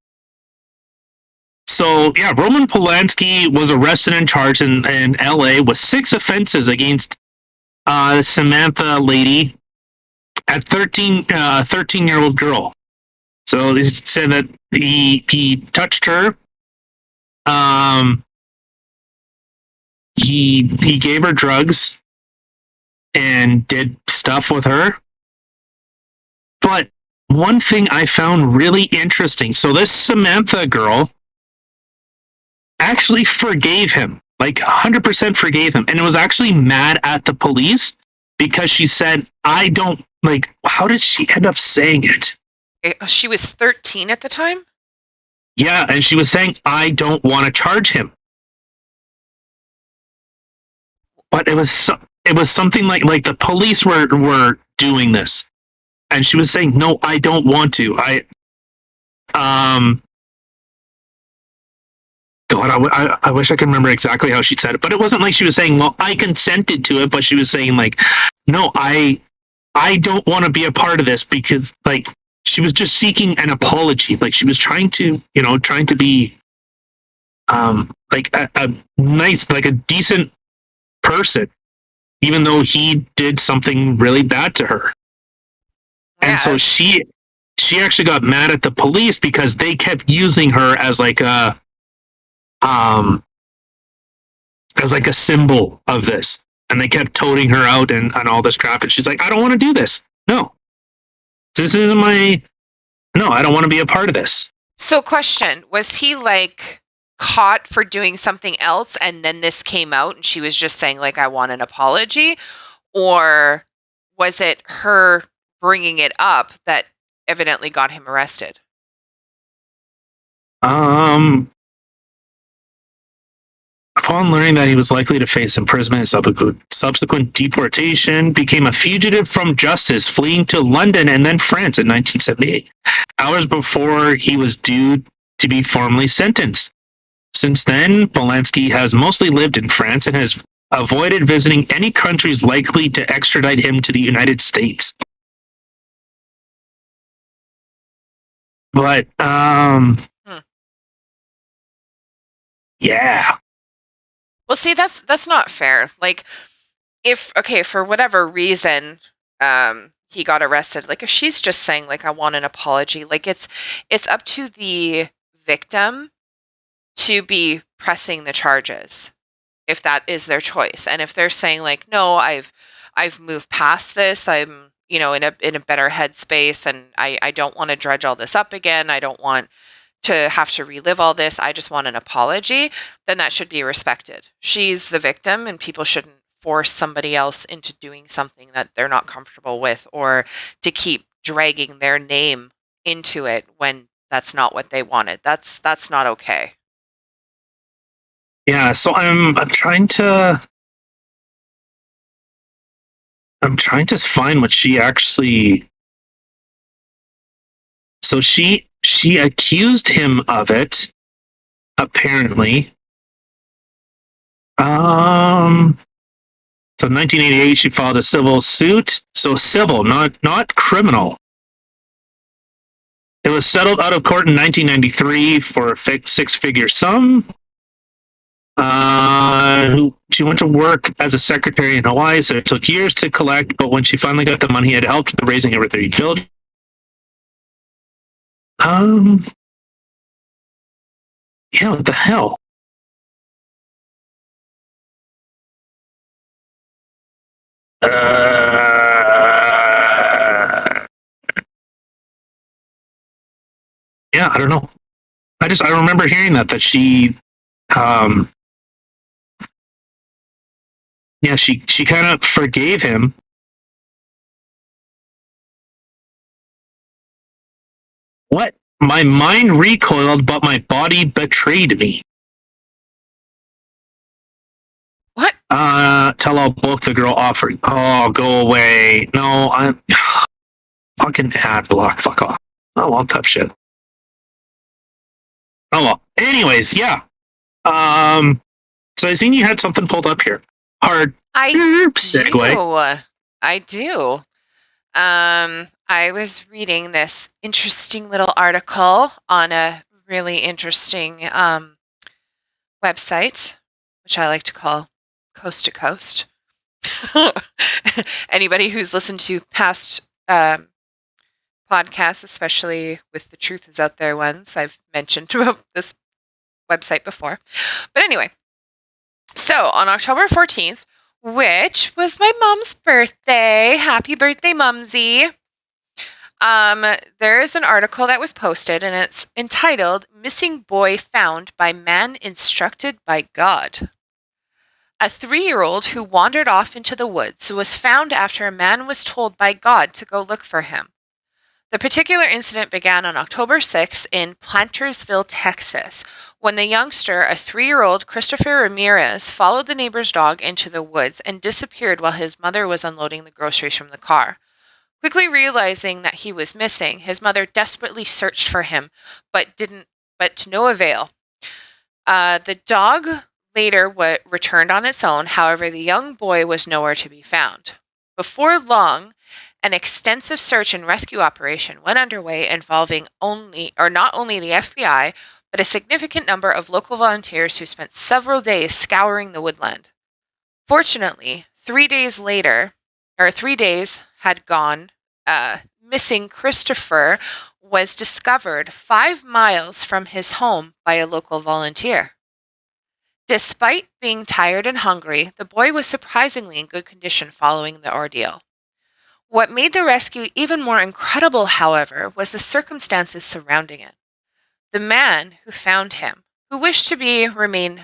So yeah, Roman Polanski was arrested and charged in LA with 6 offenses against Samantha lady at 13-year-old girl. So they said that he touched her. He gave her drugs and did stuff with her. But one thing I found really interesting, so this Samantha girl actually forgave him Like 100% forgave him. And it was actually mad at the police because she said, I don't, like, how did she end up saying it?
She was 13 at the time?
Yeah, and she was saying, I don't want to charge him. But it was something like the police were doing this. And she was saying, no, I don't want to. God, I wish I could remember exactly how she said it, but it wasn't like she was saying, well, I consented to it, but she was saying like, no, I don't want to be a part of this, because like she was just seeking an apology. Like she was trying to be like a nice, like a decent person, even though he did something really bad to her. And so she actually got mad at the police because they kept using her as like a symbol of this, and they kept toting her out and all this crap, and she's like, I don't want to do this. No, this isn't my, no, I don't want to be a part of this.
So question, was he like caught for doing something else and then this came out and she was just saying like, I want an apology? Or was it her bringing it up that evidently got him arrested?
Upon learning that he was likely to face imprisonment and subsequent deportation, became a fugitive from justice, fleeing to London and then France in 1978, hours before he was due to be formally sentenced. Since then, Polanski has mostly lived in France and has avoided visiting any countries likely to extradite him to the United States. But, yeah.
Well, see, that's not fair. Like, for whatever reason, he got arrested. Like, if she's just saying, like, I want an apology, like, it's up to the victim to be pressing the charges, if that is their choice. And if they're saying, like, no, I've moved past this, I'm, in a better headspace, and I don't want to dredge all this up again. I don't want to have to relive all this. I just want an apology. Then that should be respected. She's the victim, and people shouldn't force somebody else into doing something that they're not comfortable with, or to keep dragging their name into it when that's not what they wanted. That's not okay.
Yeah, so I'm trying to find what she actually. So she accused him of it, apparently. So in 1988, she filed a civil suit. So civil, not criminal. It was settled out of court in 1993 for a six-figure sum. She went to work as a secretary in Hawaii, so it took years to collect, but when she finally got the money, it helped with raising over 30 children. Yeah, what the hell? Yeah, I don't know. I remember hearing that she, she kind of forgave him. What? My mind recoiled, but my body betrayed me.
What?
Tell all book the girl offered. Oh, go away. No, I'm fucking ad block. Fuck off. Oh, well, tough shit. Oh well. Anyways, yeah. So I seen you had something pulled up here. Hard segue.
I do. I was reading this interesting little article on a really interesting website, which I like to call Coast to Coast. Anybody who's listened to past podcasts, especially with the Truth Is Out There ones, I've mentioned about this website before. But anyway, so on October 14th, which was my mom's birthday, happy birthday, Mumsy, there is an article that was posted, and it's entitled "Missing Boy Found by Man Instructed by God." a 3-year-old who wandered off into the woods was found after a man was told by God to go look for him. The particular incident began on October 6 in Plantersville, Texas, when the youngster, a 3-year-old Christopher Ramirez, followed the neighbor's dog into the woods and disappeared while his mother was unloading the groceries from the car. Quickly realizing that he was missing, his mother desperately searched for him, but to no avail. The dog later returned on its own. However, the young boy was nowhere to be found. Before long, an extensive search and rescue operation went underway involving not only the FBI, but a significant number of local volunteers who spent several days scouring the woodland. Fortunately, 3 days had gone. Missing Christopher was discovered 5 miles from his home by a local volunteer. Despite being tired and hungry, the boy was surprisingly in good condition following the ordeal. What made the rescue even more incredible, however, was the circumstances surrounding it. The man who found him, who wished to remain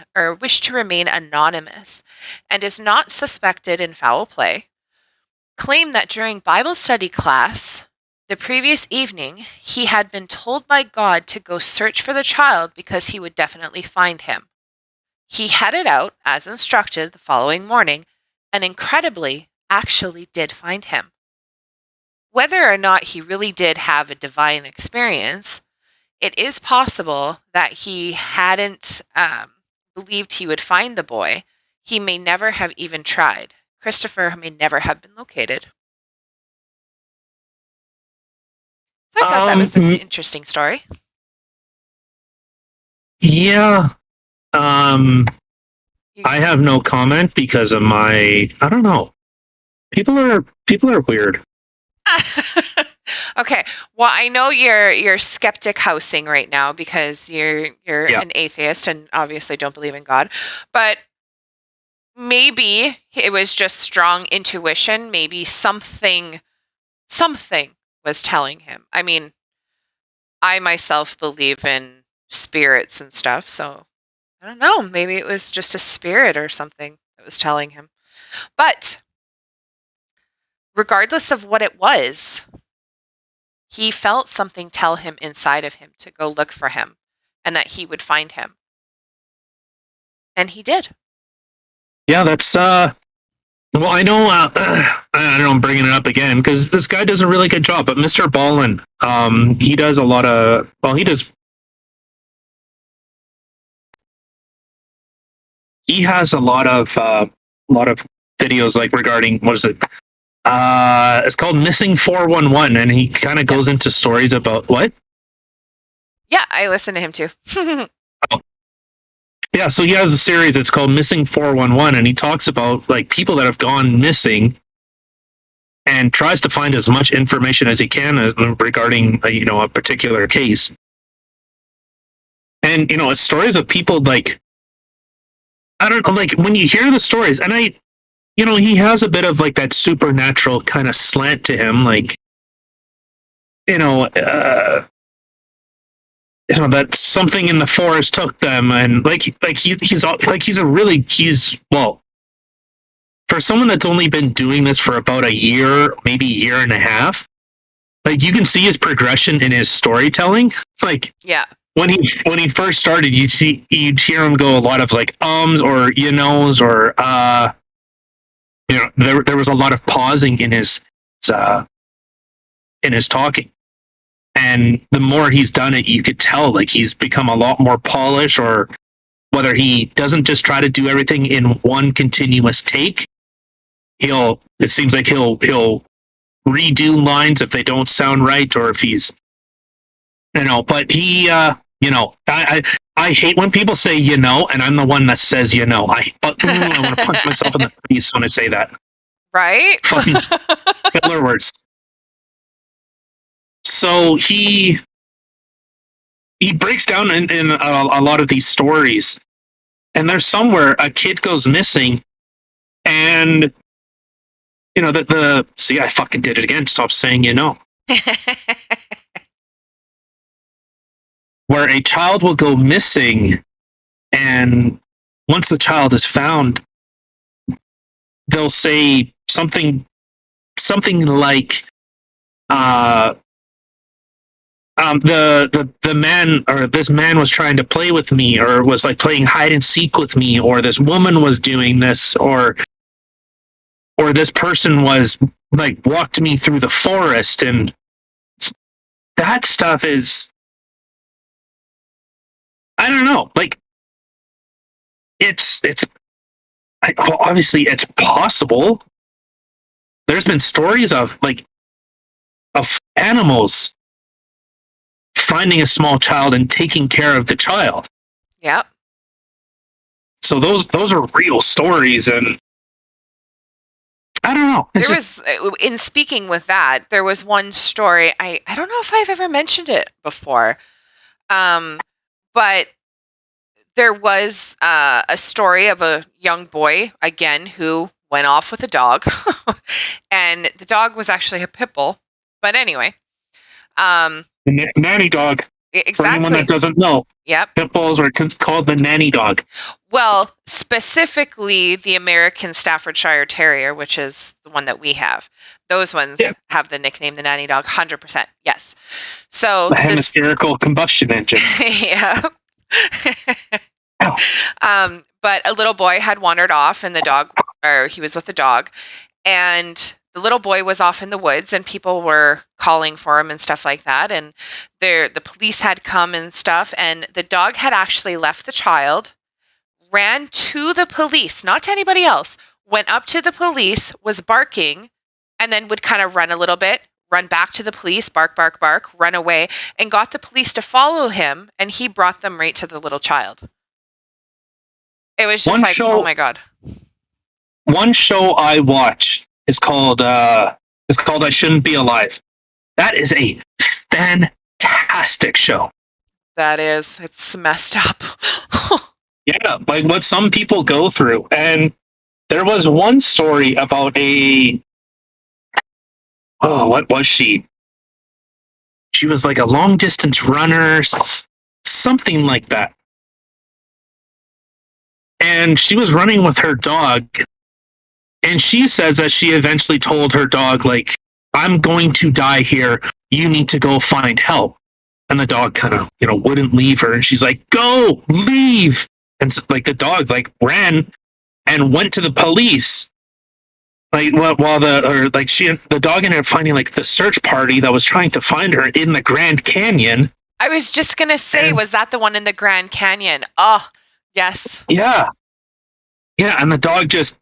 anonymous and is not suspected in foul play, claimed that during Bible study class the previous evening, he had been told by God to go search for the child because he would definitely find him. He headed out as instructed the following morning and incredibly actually did find him. Whether or not he really did have a divine experience, it is possible that he hadn't believed he would find the boy. He may never have even tried. Christopher may never have been located. So I thought that was an interesting story.
Yeah. I have no comment because of I don't know. People are weird.
Okay. Well, I know you're skeptic housing right now because you're an atheist and obviously don't believe in God. But maybe it was just strong intuition. Maybe something was telling him. I mean, I myself believe in spirits and stuff, so I don't know. Maybe it was just a spirit or something that was telling him. But regardless of what it was, he felt something tell him inside of him to go look for him and that he would find him. And he did.
Yeah, that's well, I know. I don't know. I'm bringing it up again because this guy does a really good job. But Mr. Ballin, he does a lot of. Well, he does. He has a lot of videos like regarding what is it? It's called Missing 411, and he kind of goes into stories about what.
Yeah, I listen to him too.
Oh. Yeah, so he has a series. It's called Missing 411, and he talks about like people that have gone missing, and tries to find as much information as he can regarding a particular case. And it's stories of people like I don't know, like when you hear the stories, and he has a bit of like that supernatural kind of slant to him, like that something in the forest took them, and he's well, for someone that's only been doing this for about a year, maybe a year and a half, like you can see his progression in his storytelling. Like when he first started, you'd hear him go a lot of like ums or or there was a lot of pausing in his talking. And the more he's done it, you could tell like he's become a lot more polished, or whether he doesn't just try to do everything in one continuous take. It seems like he'll redo lines if they don't sound right, or if he's, but he, I hate when people say, and I'm the one that says, I want to punch myself in the face when I say that.
Right?
Fucking killer words. So he breaks down in a lot of these stories, and there's somewhere a kid goes missing, and see, I fucking did it again. Stop saying where a child will go missing, and once the child is found, they'll say something like the man, or this man was trying to play with me, or was like playing hide and seek with me, or this woman was doing this, or this person was like walked me through the forest. And that stuff is, I don't know, like it's well, obviously it's possible. There's been stories of animals finding a small child and taking care of the child.
Yep.
So those are real stories, and I don't know.
There was, in speaking with that, there was one story. I don't know if I've ever mentioned it before, but there was a story of a young boy, again, who went off with a dog, and the dog was actually a pit bull. But anyway,
nanny dog.
exactly.
For anyone that doesn't know,
yep,
pit bulls are called the nanny dog.
Well, specifically the American Staffordshire Terrier, which is the one that we have. Those ones have the nickname the nanny dog. 100%. Yes. So
the hemispherical combustion engine.
Yeah. But a little boy had wandered off, and he was with the dog, and the little boy was off in the woods, and people were calling for him and stuff like that. And the police had come and stuff, and the dog had actually left the child, ran to the police, not to anybody else, went up to the police, was barking, and then would kind of run a little bit, run back to the police, bark, bark, bark, run away, and got the police to follow him, and he brought them right to the little child. It was just oh my God.
One show I watch is called I Shouldn't Be Alive. That is a fantastic show.
That is. It's messed up.
Yeah, like what some people go through. And there was one story about what was she? She was like a long distance runner, something like that. And she was running with her dog. And she says that she eventually told her dog, like, I'm going to die here. You need to go find help. And the dog kind of, wouldn't leave her. And she's like, go, leave. And like the dog ran and went to the police. Like while the dog ended up finding like the search party that was trying to find her in the Grand Canyon.
I was just gonna say, was that the one in the Grand Canyon? Oh, yes.
Yeah. And the dog just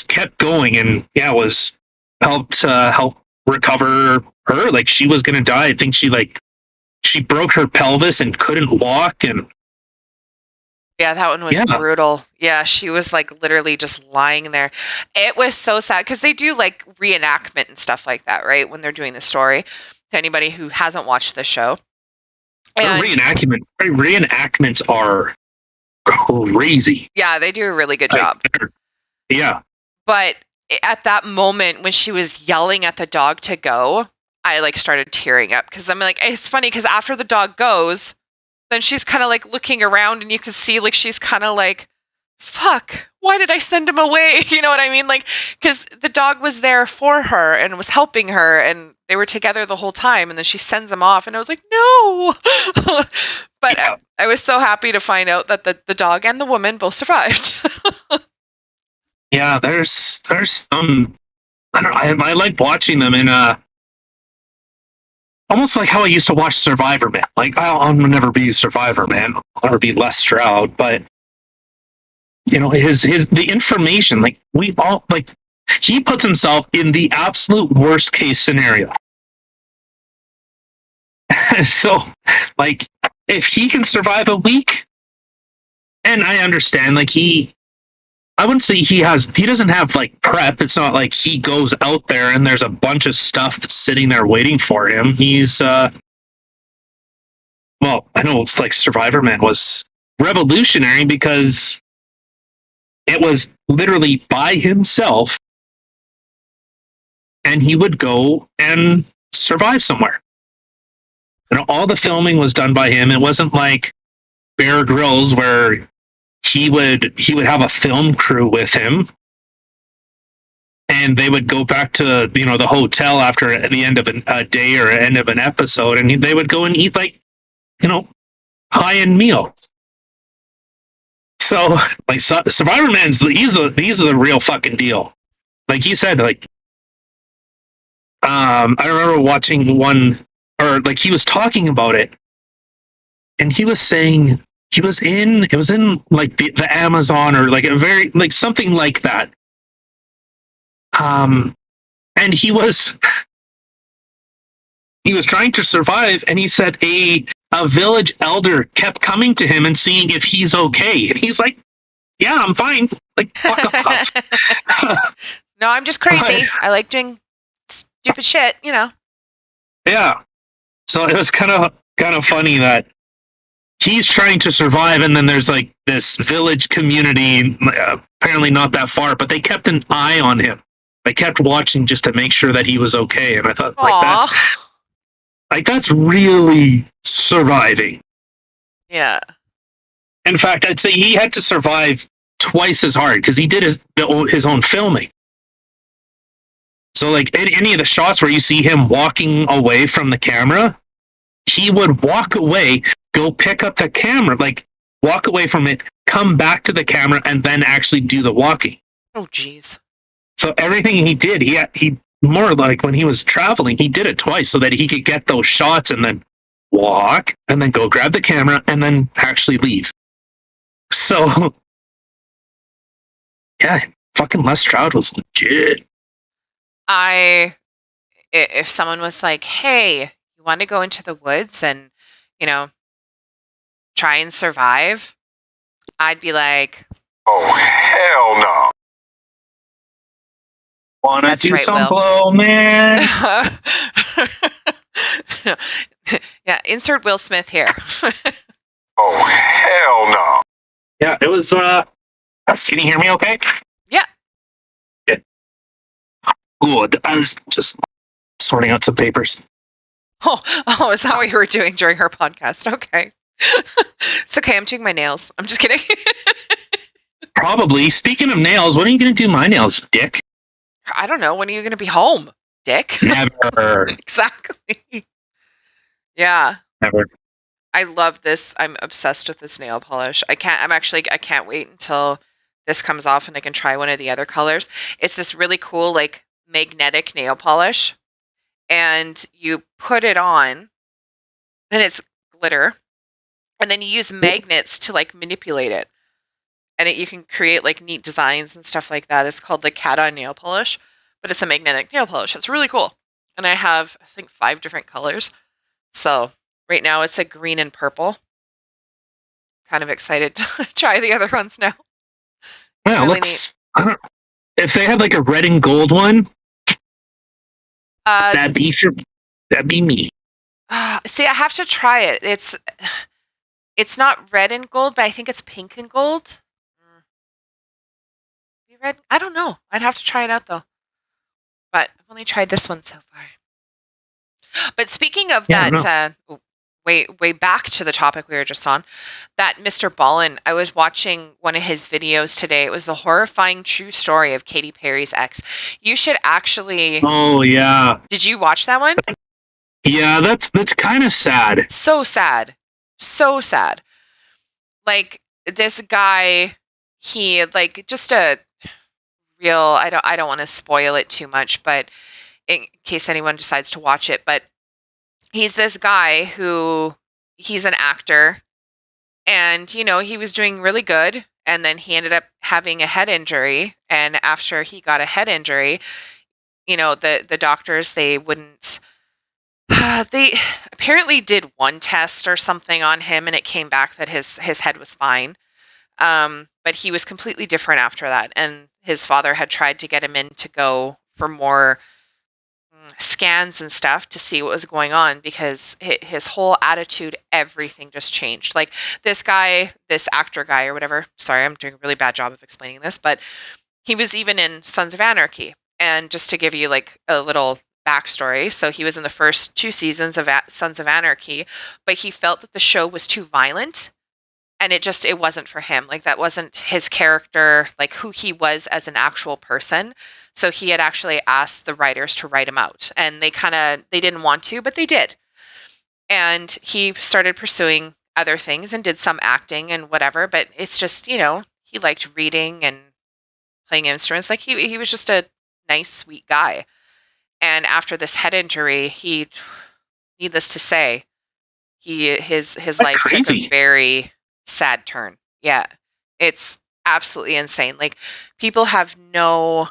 kept going, and was helped help recover her. Like she was gonna die. I think she broke her pelvis and couldn't walk, and
yeah, that one was brutal. Yeah, she was like literally just lying there. It was so sad because they do like reenactment and stuff like that, right? When they're doing the story, to anybody who hasn't watched the show. And
reenactments are crazy.
Yeah, they do a really good job.
Yeah.
But at that moment when she was yelling at the dog to go, I like started tearing up because I'm like, it's funny because after the dog goes, then she's kind of like looking around, and you can see like she's kind of like, fuck, why did I send him away? You know what I mean? Like, because the dog was there for her and was helping her, and they were together the whole time, and then she sends him off, and I was like, no. But yeah. I was so happy to find out that the dog and the woman both survived.
Yeah, there's some, I don't know, I like watching them in almost like how I used to watch Survivor Man. Like, I'll never be Survivor Man. I'll never be Les Stroud. But, the information, like, we all, like, he puts himself in the absolute worst case scenario. So, like, if he can survive a week, and I understand, like, I wouldn't say he doesn't have like prep. It's not like he goes out there and there's a bunch of stuff sitting there waiting for him. He's, well, I know it's like Survivor Man was revolutionary because it was literally by himself, and he would go and survive somewhere. And all the filming was done by him. It wasn't like Bear Grylls where he would have a film crew with him. and they would go back to the hotel after the end of a day or end of an episode, and they would go and eat like high-end meal. So like Survivor Man's he's the real fucking deal. Like he said, like I remember watching one, or like he was talking about it, and he was saying it was in like the Amazon, or like a very like something like that. And he was trying to survive, and he said a village elder kept coming to him and seeing if he's okay, and he's like, "Yeah, I'm fine." Like, fuck off.
No, I'm just crazy. I like doing stupid shit,
Yeah. So it was kind of funny that he's trying to survive, and then there's like this village community, apparently not that far, but they kept an eye on him. They kept watching just to make sure that he was okay, and I thought, that's really surviving.
Yeah.
In fact, I'd say he had to survive twice as hard because he did his own filming. So, like, any of the shots where you see him walking away from the camera, he would walk away, go pick up the camera, like, walk away from it, come back to the camera, and then actually do the walking.
Oh, jeez.
So everything he did, he more like when he was traveling, he did it twice so that he could get those shots and then walk and then go grab the camera and then actually leave. So, yeah, fucking Les Stroud was legit.
If someone was like, "Hey, you want to go into the woods and, try and survive?" I'd be like,
"Oh, hell no.
Wanna do some blow, man?"
Yeah, insert Will Smith here.
Oh, hell no.
Yeah, it was, can you hear me okay?
Yeah.
Good. Good. I was just sorting out some papers.
Oh, is that what you were doing during our podcast? Okay. It's okay, I'm doing my nails. I'm just kidding.
Probably. Speaking of nails, when are you going to do my nails, dick?
I don't know. When are you going to be home, dick?
Never.
Exactly. Yeah.
Never.
I love this. I'm obsessed with this nail polish. I can't wait until this comes off and I can try one of the other colors. It's this really cool, like, magnetic nail polish. And you put it on, and it's glitter. And then you use magnets to, like, manipulate it. And you can create, like, neat designs and stuff like that. It's called, like, cat-eye nail polish. But it's a magnetic nail polish. It's really cool. And I have, I think, 5 different colors. So right now it's a green and purple. Kind of excited to try the other ones now.
Yeah, really looks neat. If they had like a red and gold one, that'd be me.
See, I have to try it. It's not red and gold, but I think it's pink and gold. Red? I don't know. I'd have to try it out though. But I've only tried this one so far. But speaking of that, way back to the topic we were just on, that Mr. Ballin, I was watching one of his videos today. It was the horrifying true story of Katy Perry's ex. You should actually...
Oh, yeah.
Did you watch that one?
Yeah, that's kind of sad.
So sad. So sad. Like, this guy, he, like, just a real... I don't want to spoil it too much, but in case anyone decides to watch it, but he's this guy who, he's an actor, and, he was doing really good, and then he ended up having a head injury, and after he got a head injury, the doctors, they wouldn't, they apparently did one test or something on him, and it came back that his head was fine, but he was completely different after that, and his father had tried to get him in to go for more scans and stuff to see what was going on, because his whole attitude, everything just changed. Like, this guy, this actor guy or whatever, sorry, I'm doing a really bad job of explaining this, but he was even in Sons of Anarchy. And just to give you like a little backstory, so he was in the first 2 seasons of Sons of Anarchy, but he felt that the show was too violent, and it wasn't for him. Like, that wasn't his character, like who he was as an actual person. So he had actually asked the writers to write him out, and they didn't want to, but they did. And he started pursuing other things and did some acting and whatever, but it's just, he liked reading and playing instruments. Like he was just a nice, sweet guy. And after this head injury, needless to say, his life took a very sad turn. Yeah. It's absolutely insane. Like, people have no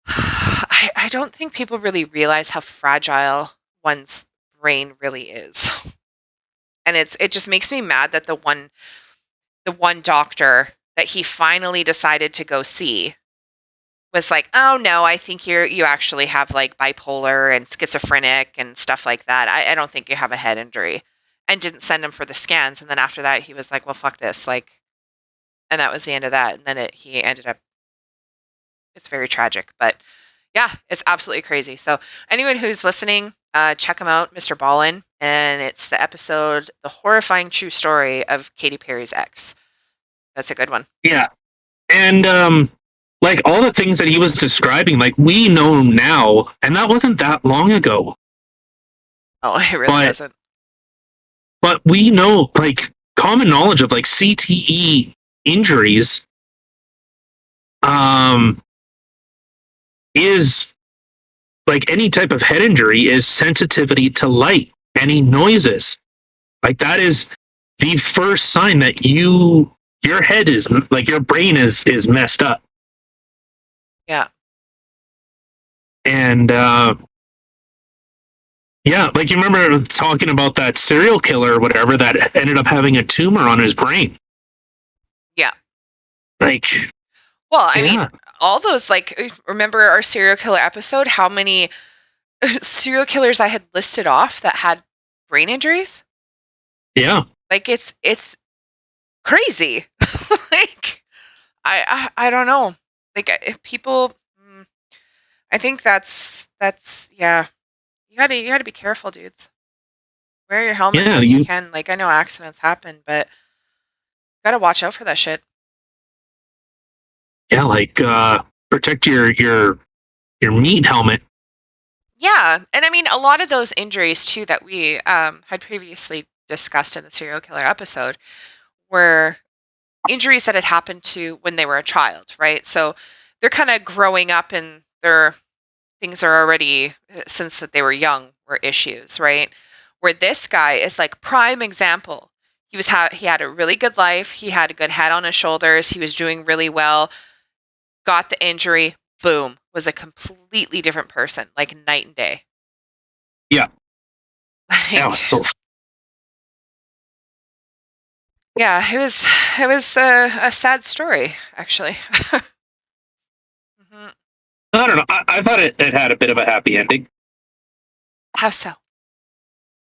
I don't think people really realize how fragile one's brain really is. And it just makes me mad that the one doctor that he finally decided to go see was like, "Oh no, I think you actually have like bipolar and schizophrenic and stuff like that. I don't think you have a head injury," and didn't send him for the scans. And then after that, he was like, "Well, fuck this," like, and that was the end of that. And then he ended up. It's very tragic, but yeah, it's absolutely crazy. So anyone who's listening, check him out, Mr. Ballin, and it's the episode, "The Horrifying True Story of Katy Perry's Ex." That's a good one.
Yeah, and like all the things that he was describing, like we know now, and that wasn't that long ago.
Oh, it really doesn't.
But we know, like, common knowledge of like CTE injuries, is like any type of head injury is sensitivity to light, any noises. Like, that is the first sign that your head is like, your brain is messed up.
Yeah.
And yeah, like, you remember talking about that serial killer or whatever that ended up having a tumor on his brain.
Yeah.
Like,
well, I mean, all those, like, remember our serial killer episode, how many serial killers I had listed off that had brain injuries?
Yeah.
Like, it's crazy. Like, I don't know. Like, if people, I think that's yeah. You gotta be careful, dudes. Wear your helmets when you can. Like, I know accidents happen, but you gotta watch out for that shit.
Yeah, like, protect your meat helmet.
Yeah, and I mean, a lot of those injuries too that we had previously discussed in the serial killer episode were injuries that had happened to when they were a child, right? So they're kind of growing up, and their things are already, since that they were young, were issues, right? Where this guy is like prime example. He had a really good life. He had a good head on his shoulders. He was doing really well. Got the injury. Boom. Was a completely different person, like night and day.
Yeah.
Like,
that was so.
Yeah, it was a sad story, actually. Mm-hmm.
I don't know. I thought it had a bit of a happy ending.
How so?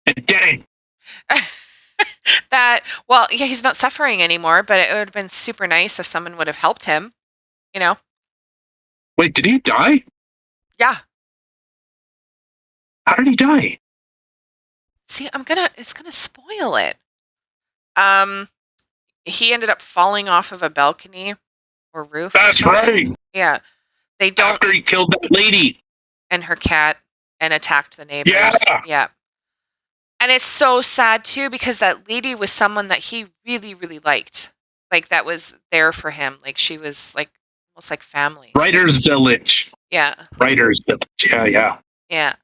It didn't.
Well, yeah, he's not suffering anymore, but it would have been super nice if someone would have helped him, you know?
Wait, did he die?
Yeah.
How did he die?
See, it's gonna spoil it. He ended up falling off of a balcony or roof.
That's right.
Yeah. They don't.
After he killed that lady.
And her cat and attacked the neighbors.
Yeah.
Yeah. And it's so sad too, because that lady was someone that he really, really liked. Like, that was there for him. Like, she was like almost like family.
Writer's Village.
Yeah.
Writer's Village. Yeah.
Yeah.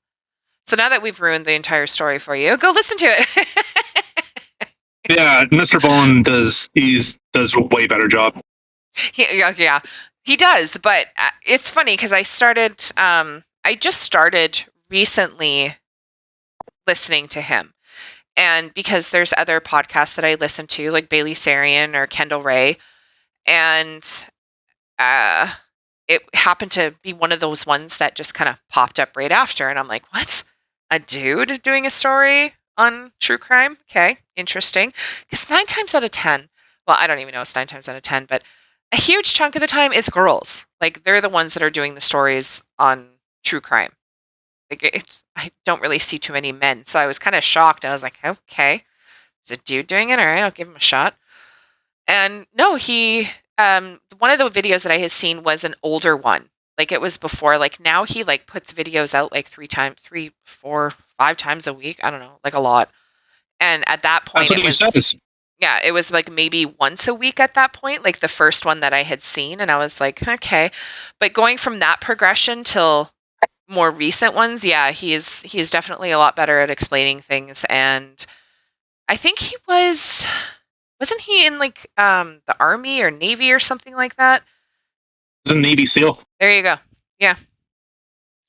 So now that we've ruined the entire story for you, go listen to it.
Yeah, Mr. Ballin does a way better job.
Yeah, he does. But it's funny because I just started recently listening to him. And because there's other podcasts that I listen to, like Bailey Sarian or Kendall Ray, and it happened to be one of those ones that just kind of popped up right after. And I'm like, what? A dude doing a story on true crime? Okay, interesting. Because 9 times out of 10, well, I don't even know it's 9 times out of 10, but a huge chunk of the time is girls. Like, they're the ones that are doing the stories on true crime. Like, I don't really see too many men. So I was kind of shocked. I was like, okay, is a dude doing it? All right, I'll give him a shot. And no, he, one of the videos that I had seen was an older one. like it was before. Like now he like puts videos out like 3, 4, 5 times a week. I don't know, like a lot. And at that point,
That's what he says.
yeah, it was like maybe once a week at that point, like the first one that I had seen. And I was like, okay. But going from that progression till more recent ones, yeah, he's definitely a lot better at explaining things. And I think wasn't he in like the Army or Navy or something like that?
He's a Navy SEAL.
There you go. Yeah.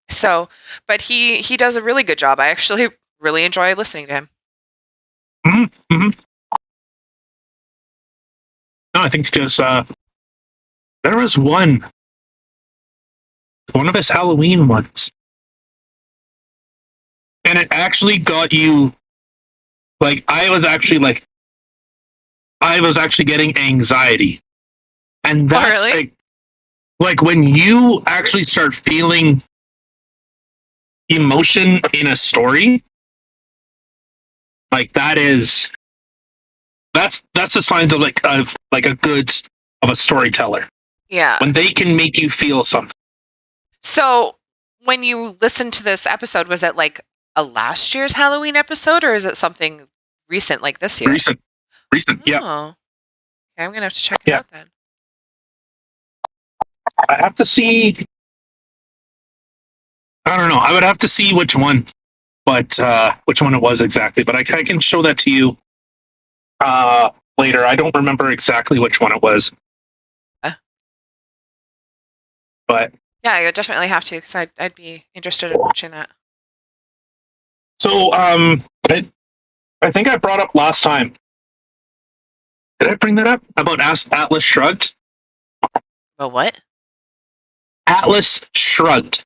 So, but he does a really good job. I actually really enjoy listening to him.
Mm-hmm. Mm-hmm. No, I think just there was one of his Halloween ones, and it actually got you. Like I was actually getting anxiety, and that's
really?
like when you actually start feeling emotion in a story, like that's the signs of like a storyteller.
Yeah.
When they can make you feel something.
So when you listened to this episode, was it like a last year's Halloween episode, or is it something recent like this year?
Recent, yeah.
Oh. Okay, I'm gonna have to check it out then.
I have to see. I don't know. I would have to see which one, but which one it was exactly. But I can show that to you later. I don't remember exactly which one it was. But
yeah, you definitely have to, because I'd be interested in watching that.
So I think I brought up last time. Did I bring that up about Atlas Shrugged?
But what?
Atlas Shrugged.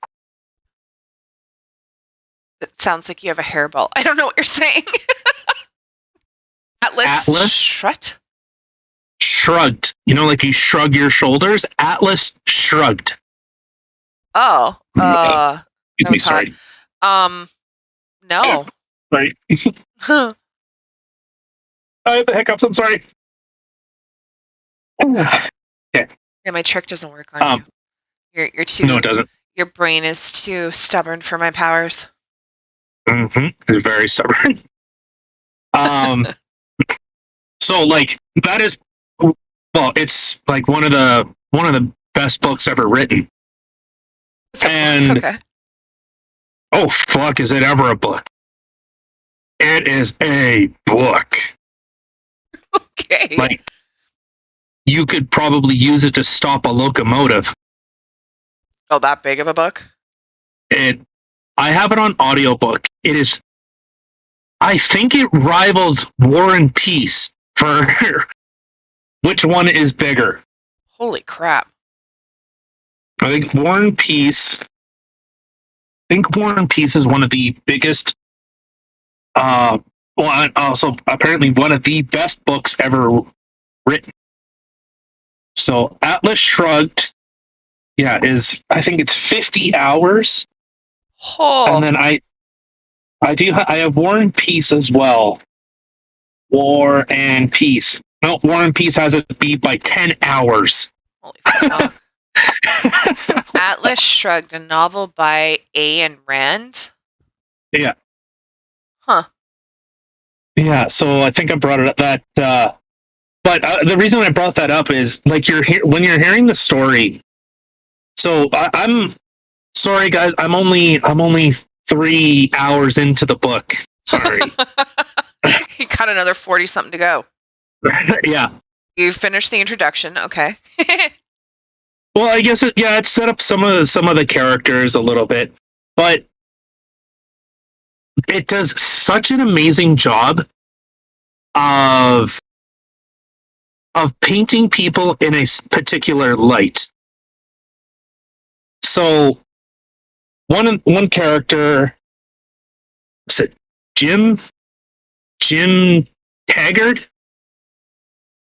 It sounds like you have a hairball. I don't know what you're saying. Atlas Shrugged?
Shrugged. You know, like you shrug your shoulders. Atlas Shrugged.
Oh. That was
sorry.
hot. No.
Sorry. I have the hiccups. I'm sorry. Okay.
Yeah, my trick doesn't work on you. You're too.
No, it doesn't.
Your brain is too stubborn for my powers.
Mm-hmm. It's very stubborn. So like that is, well, it's like one of the best books ever written. And
okay.
Oh fuck, is it ever a book? It is a book.
Okay.
Like you could probably use it to stop a locomotive.
Oh, that big of a book?
I have it on audiobook. It is, I think it rivals War and Peace for which one is bigger.
Holy crap.
I think War and Peace is one of the biggest, also apparently one of the best books ever written. So Atlas Shrugged, I think it's 50 hours.
Oh.
And then I have War and Peace as well. War and Peace. No, War and Peace has it beat by 10 hours.
Holy fuck. Atlas Shrugged, a novel by Ayn Rand?
Yeah.
Huh.
Yeah, so I think I brought it up but the reason I brought that up is like when you're hearing the story. So I'm sorry guys, I'm only 3 hours into the book. Sorry.
You got another 40 something to go.
Yeah.
You finished the introduction, okay.
Well, I guess it set up some of the characters a little bit, but it does such an amazing job of painting people in a particular light. So one character, is it Jim Taggart?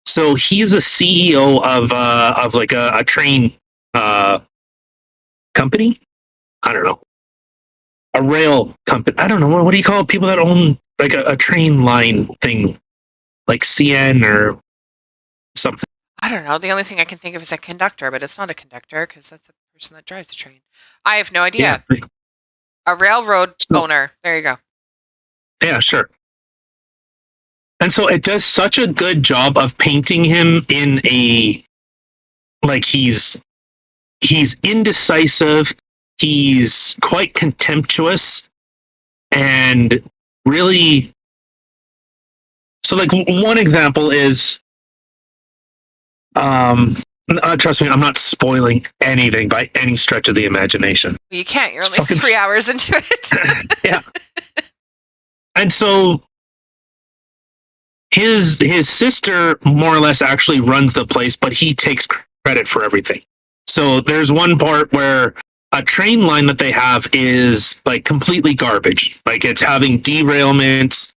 So he's a CEO of like a train company. I don't know, a rail company. I don't know, what do you call it? People that own like a train line thing, like CN or something.
I don't know. The only thing I can think of is a conductor, but it's not a conductor because that's a person that drives a train. I have no idea.
Yeah.
A railroad owner. There you go.
Yeah, sure. And so it does such a good job of painting him in a, like, he's indecisive, he's quite contemptuous, and really, so like one example is, trust me, I'm not spoiling anything by any stretch of the imagination.
You can't. You're only 3 hours into it.
Yeah. And so his sister more or less actually runs the place, but he takes credit for everything. So there's one part where a train line that they have is like completely garbage. Like it's having derailments.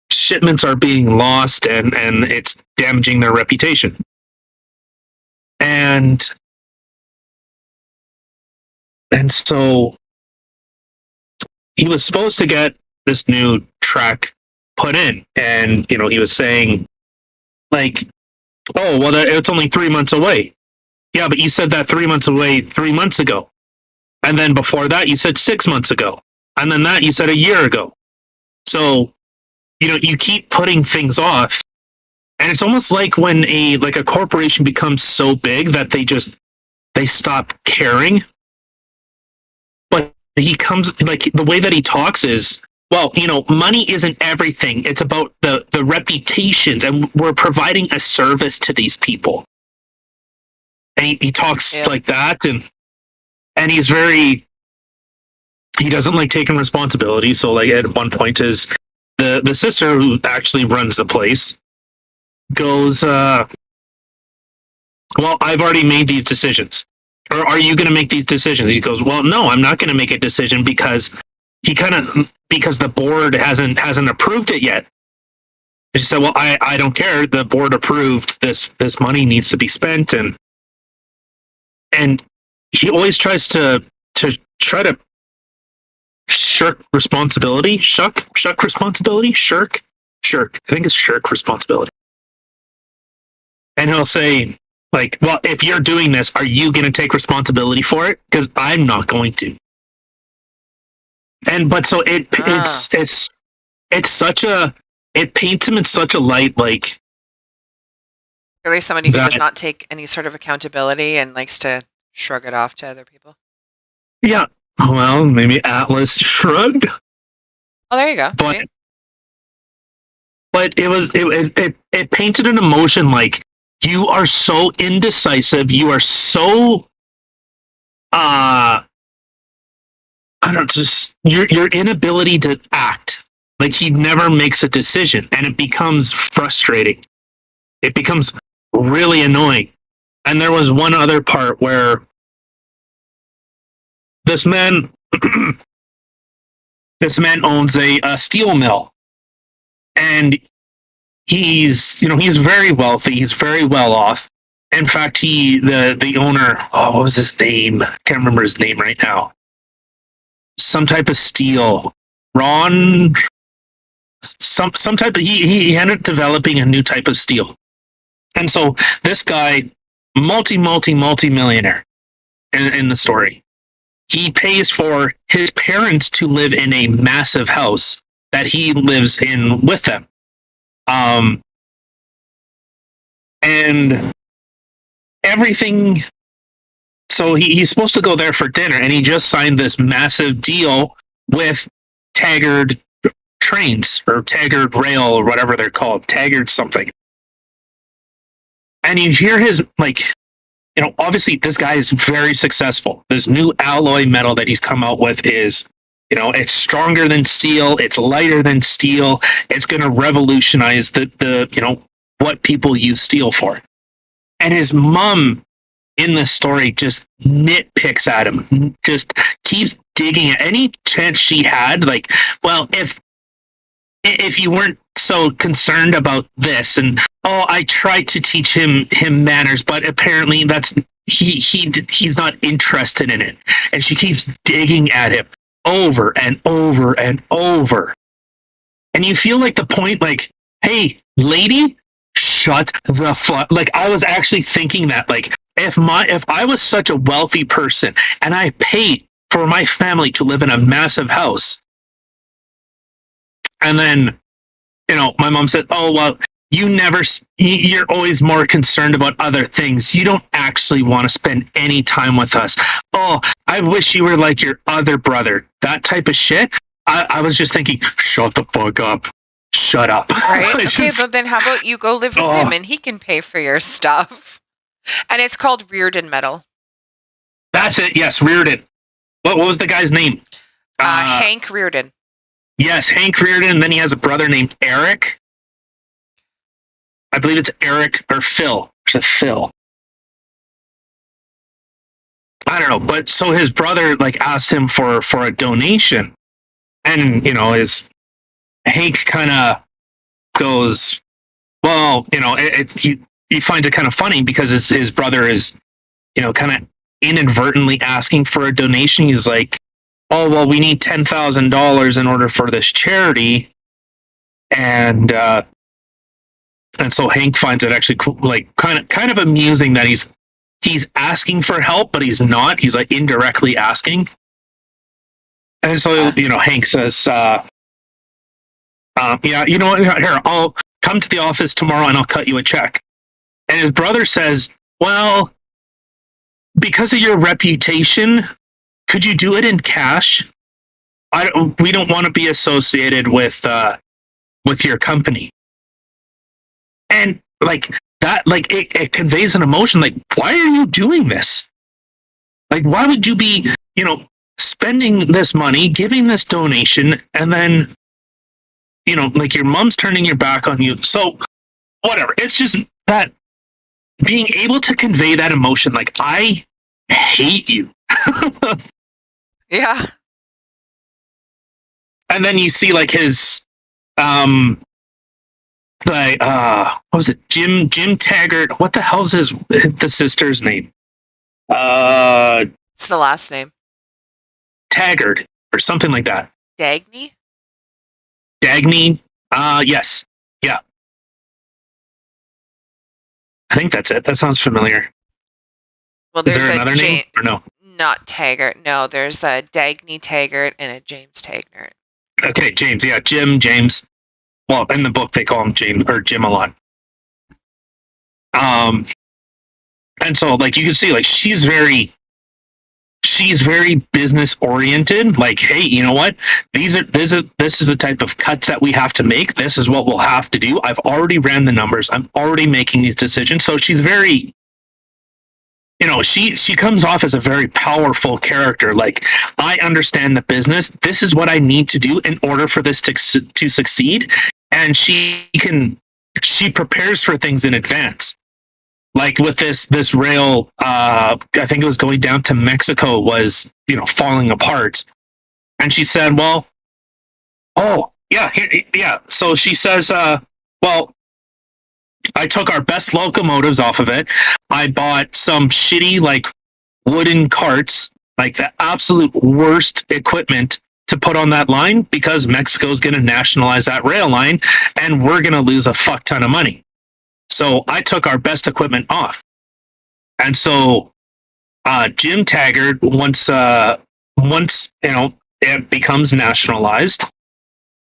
Shipments are being lost, and it's damaging their reputation. And so he was supposed to get this new track put in, and he was saying, like, oh, well, it's only 3 months away. Yeah, but you said that 3 months away 3 months ago. And then before that, you said 6 months ago. And then that you said a year ago. So, you keep putting things off. And it's almost like when a corporation becomes so big that they stop caring. But he comes, like, the way that he talks is, well, money isn't everything. It's about the reputations, and we're providing a service to these people. And he talks like that, and he's he doesn't like taking responsibility. So, like, at one point, is the sister who actually runs the place goes, well, I've already made these decisions. Or are you going to make these decisions? He goes, well, no, I'm not going to make a decision because the board hasn't approved it yet. And she said, well, I don't care. The board approved this money needs to be spent, and he always tries to try to shirk responsibility. Shirk responsibility. Shirk. I think it's shirk responsibility. And he'll say, like, well, if you're doing this, are you going to take responsibility for it? Because I'm not going to. But so it paints him in such a light, like,
Really, somebody who does not take any sort of accountability and likes to shrug it off to other people.
Yeah. Well, maybe Atlas shrugged.
Oh, there you go.
But
right?
but it painted an emotion like, you are so indecisive. You are so your inability to act. Like, he never makes a decision, and it becomes frustrating. It becomes really annoying. And there was one other part where this man owns a steel mill, and he's very wealthy. He's very well off. In fact, the owner, what was his name? I can't remember his name right now. Some type of steel. Ron, some type of, he ended up developing a new type of steel. And so this guy, multi-millionaire in the story, he pays for his parents to live in a massive house that he lives in with them. And everything. So he's supposed to go there for dinner, and he just signed this massive deal with Taggart Trains, or Taggart Rail, or whatever they're called, Taggart something. And you hear his, like, obviously this guy is very successful. This new alloy metal that he's come out with is, it's stronger than steel, it's lighter than steel, it's going to revolutionize the what people use steel for. And his mom in this story just nitpicks at him, just keeps digging at any chance she had. Like, well, if you weren't so concerned about this, and I tried to teach him manners, but apparently he's not interested in it. And she keeps digging at him over and over and over. And you feel like the point, like, hey, lady, shut the fuck. Like, I was actually thinking that, like, if I was such a wealthy person and I paid for my family to live in a massive house, and then, my mom said, "Oh, well, you're always more concerned about other things. You don't actually want to spend any time with us. Oh, I wish you were like your other brother." That type of shit. I was just thinking, shut the fuck up. Shut up.
Right? Okay, but then how about you go live with him and he can pay for your stuff? And it's called Reardon Metal.
That's it. Yes, Reardon. What was the guy's name?
Hank Reardon.
Yes, Hank Reardon. And then he has a brother named Eric. I believe it's Eric or Phil. There's a Phil. I don't know. But so his brother asked him for a donation. And, his Hank kind of goes, well, he finds it kind of funny because his brother is, kind of inadvertently asking for a donation. He's like, "Oh, well, we need $10,000 in order for this charity." And so Hank finds it actually kind of amusing that he's asking for help, but he's not. He's indirectly asking. And so, Hank says, "Yeah, you know what? Here, I'll come to the office tomorrow and I'll cut you a check." And his brother says, "Well, because of your reputation, could you do it in cash? We don't want to be associated with your company." And that, it conveys an emotion. Why are you doing this? Why would you be, spending this money, giving this donation, and then, your mom's turning your back on you? So, whatever. It's just that being able to convey that emotion, I hate you.
Yeah.
And then you see his what was it? Jim Taggart. What the hell's the sister's name?
It's the last name.
Taggart or something like that.
Dagny?
Yes. Yeah. I think that's it. That sounds familiar.
Well,
Is
there's
there another name or no?
Not Taggart. No, there's a Dagny Taggart and a James Taggart.
Okay, James. Yeah, James. Well, in the book they call him James or Jim a lot. And so you can see she's very business oriented. Hey, you know what? This is the type of cuts that we have to make. This is what we'll have to do. I've already ran the numbers. I'm already making these decisions. So she's very, she comes off as a very powerful character. I understand the business. This is what I need to do in order for this to succeed. And she prepares for things in advance. With this rail, I think it was going down to Mexico, was, falling apart. And she said, well, oh, yeah, yeah. So she says, well, I took our best locomotives off of it. I bought some shitty, wooden carts, the absolute worst equipment to put on that line because Mexico's going to nationalize that rail line and we're going to lose a fuck ton of money. So I took our best equipment off. And so Jim Taggart, once it becomes nationalized,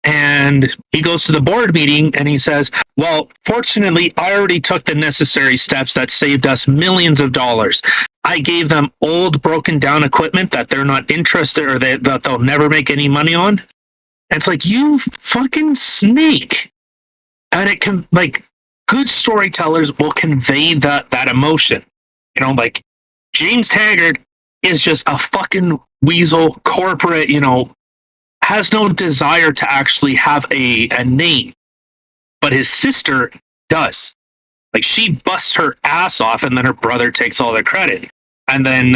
and he goes to the board meeting and he says, well, fortunately, I already took the necessary steps that saved us millions of dollars. I gave them old, broken down equipment that they're not interested or that they'll never make any money on. And it's you fucking snake. And it can, good storytellers will convey that emotion. James Taggart is just a fucking weasel corporate, has no desire to actually have a name, but his sister does. She busts her ass off and then her brother takes all the credit. And then,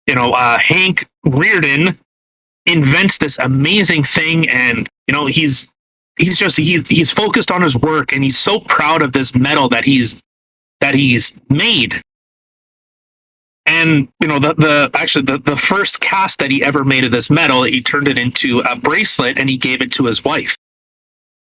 Hank Reardon invents this amazing thing. And, he's focused on his work and he's so proud of this metal that he's made. And the first cast that he ever made of this metal, he turned it into a bracelet and he gave it to his wife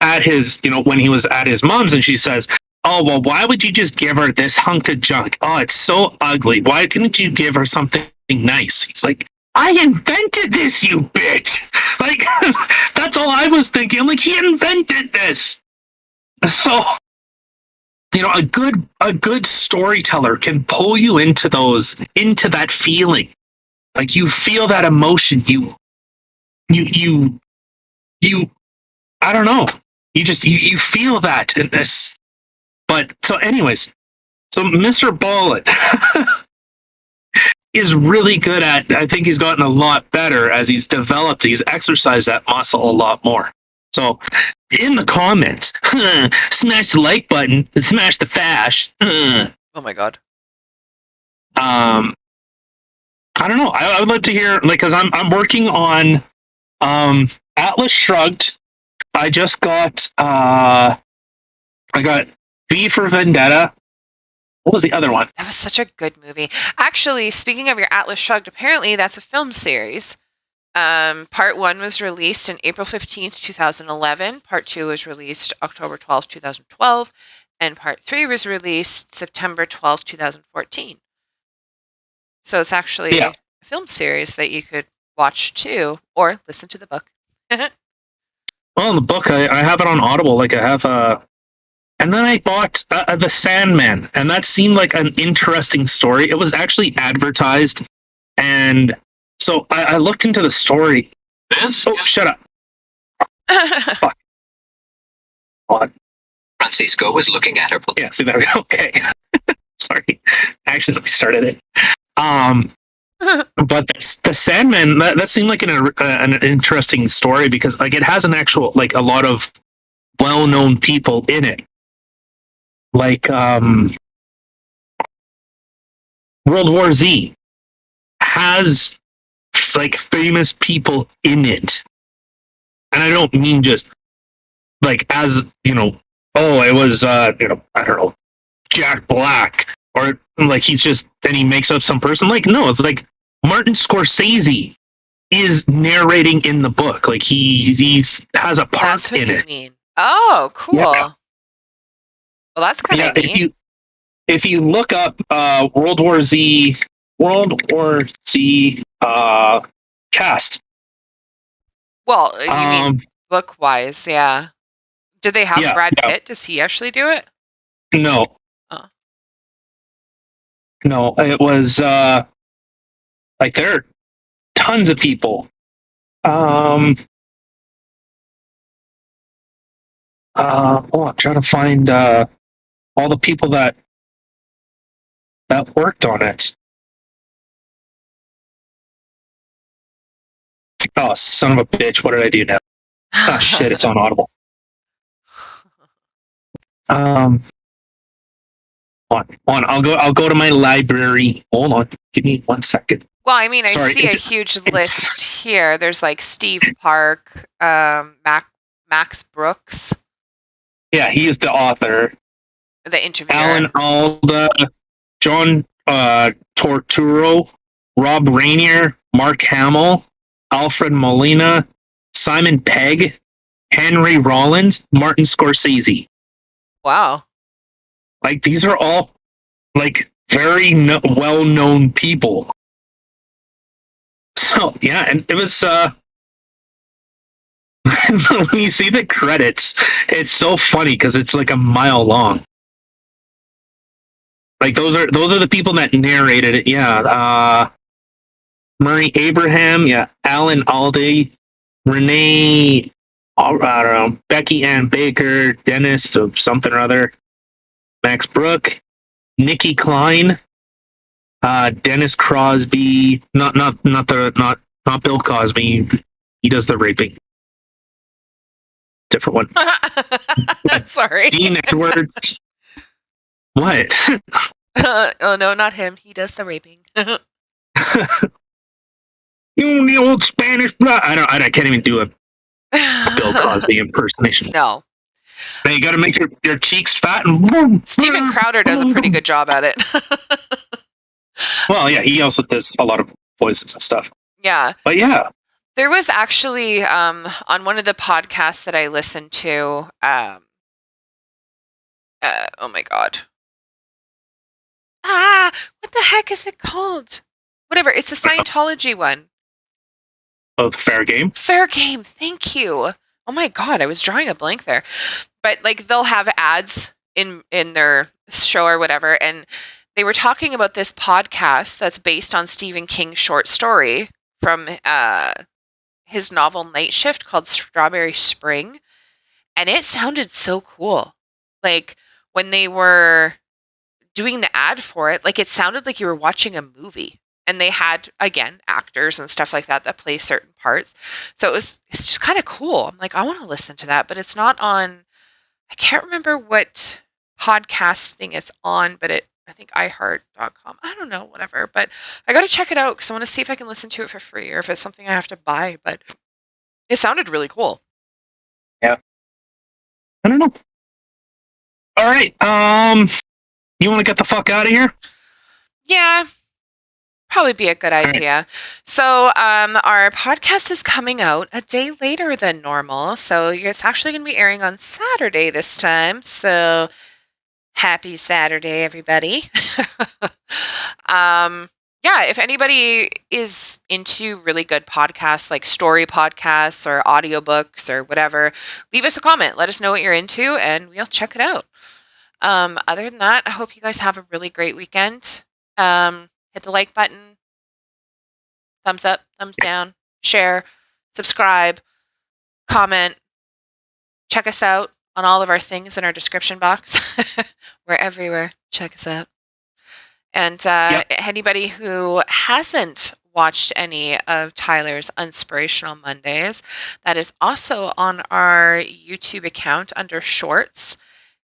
at his when he was at his mom's, and she says, oh, well, why would you just give her this hunk of junk? Oh, it's so ugly. Why couldn't you give her something nice? He's like, I invented this, you bitch. Like, that's all I was thinking. I'm like, he invented this. So, a good storyteller can pull you into that feeling. Like, you feel that emotion. You, I don't know. You feel that in this. But so, anyways, so Mr. Bullet is really good at. I think he's gotten a lot better as he's developed. He's exercised that muscle a lot more. So, in the comments, smash the like button and smash the fash.
Oh my god.
I don't know. I would like to hear, like, because I'm working on Atlas Shrugged. I just got I got V for Vendetta. What was the other one?
That was such a good movie. Actually, speaking of your Atlas Shrugged, apparently that's a film series. Part 1 was released on April 15th, 2011. Part 2 was released October 12th, 2012. And Part 3 was released September 12th, 2014. So it's actually a film series that you could watch too, or listen to the book.
Well, in the book, I have it on Audible. Like, I have and then I bought The Sandman, and that seemed like an interesting story. It was actually advertised, and so I looked into the story. Shut up. Fuck. What?
Francisco was looking at her.
Yeah, see, there we go. Okay. Sorry. I accidentally started it. But the Sandman, that seemed like an interesting story because, like, it has an actual, like, a lot of well-known people in it. Like, World War Z has, like, famous people in it. And I don't mean just, like, as, oh, it was, I don't know, Jack Black. Or, like, he's just, then he makes up some person. Like, no, it's like Martin Scorsese is narrating in the book. Like, he has a part in it. That's what
you mean. Oh, cool.
Yeah.
Well, that's kind of neat.
If you look up World War Z cast.
Well, you mean book-wise, yeah. Did they have Brad Pitt? Does he actually do it?
No.
Oh.
No, it was like, there are tons of people. I'm trying to find all the people that worked on it. Oh, son of a bitch! What did I do now? Oh shit! It's on Audible. On. I'll go to my library. Hold on. Give me 1 second.
Well, I mean, I see a huge list here. There's like Steve Park, Max Brooks.
Yeah, he is the author.
The interviewer.
Alan Alda, John Torturo, Rob Rainier, Mark Hamill, Alfred Molina, Simon Pegg, Henry Rollins, Martin Scorsese.
Wow.
Like, these are all, like, very well-known people. So, yeah, and it was, when you see the credits, it's so funny because it's like a mile long. Like, those are the people that narrated it. Yeah, Murray Abraham. Yeah, Alan Alda, Renee. I don't know, Becky Ann Baker, Dennis or something or other, Max Brook, Nikki Klein, Dennis Crosby. Not Bill Cosby. He does the raping. Different one.
Sorry.
Dean Edwards. What?
Oh no, not him. He does the raping.
You the old Spanish blood. I can't even do a Bill Cosby impersonation.
No.
Now you got to make your cheeks fat and.
Steven Crowder does a pretty good job at it.
Well, yeah, he also does a lot of voices and stuff.
Yeah.
But yeah.
There was actually on one of the podcasts that I listened to, Oh my god. Ah, what the heck is it called? Whatever. It's the Scientology one.
Oh, fair game.
Fair Game. Thank you. Oh my god, I was drawing a blank there. But like they'll have ads in their show or whatever, and they were talking about this podcast that's based on Stephen King's short story from his novel Night Shift called Strawberry Spring, and it sounded so cool. Like when they were doing the ad for it, like it sounded like you were watching a movie. And they had, again, actors and stuff like that play certain parts. So it's just kind of cool. I'm like, I want to listen to that, but it's not on, I can't remember what podcast thing it's on, but I think iHeart.com. I don't know, whatever. But I got to check it out because I want to see if I can listen to it for free or if it's something I have to buy. But it sounded really cool.
Yeah. I don't know. All right. You want to get the fuck out of here?
Yeah. Probably be a good idea. Right. So our podcast is coming out a day later than normal. So it's actually going to be airing on Saturday this time. So happy Saturday, everybody. Yeah, if anybody is into really good podcasts like story podcasts or audiobooks or whatever, leave us a comment. Let us know what you're into and we'll check it out. Other than that, I hope you guys have a really great weekend. Hit the like button, thumbs up, thumbs down, share, subscribe, comment, check us out on all of our things in our description box. We're everywhere. Check us out. And anybody who hasn't watched any of Tyler's Inspirational Mondays, that is also on our YouTube account under Shorts.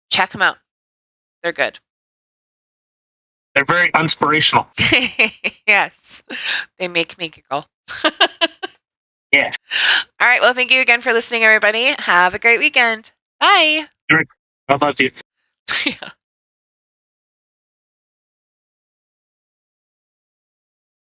Check them out. They're good.
They're very inspirational.
Yes. They make me giggle.
Yeah.
All right. Well, thank you again for listening, everybody. Have a great weekend. Bye.
I love you.
Yeah.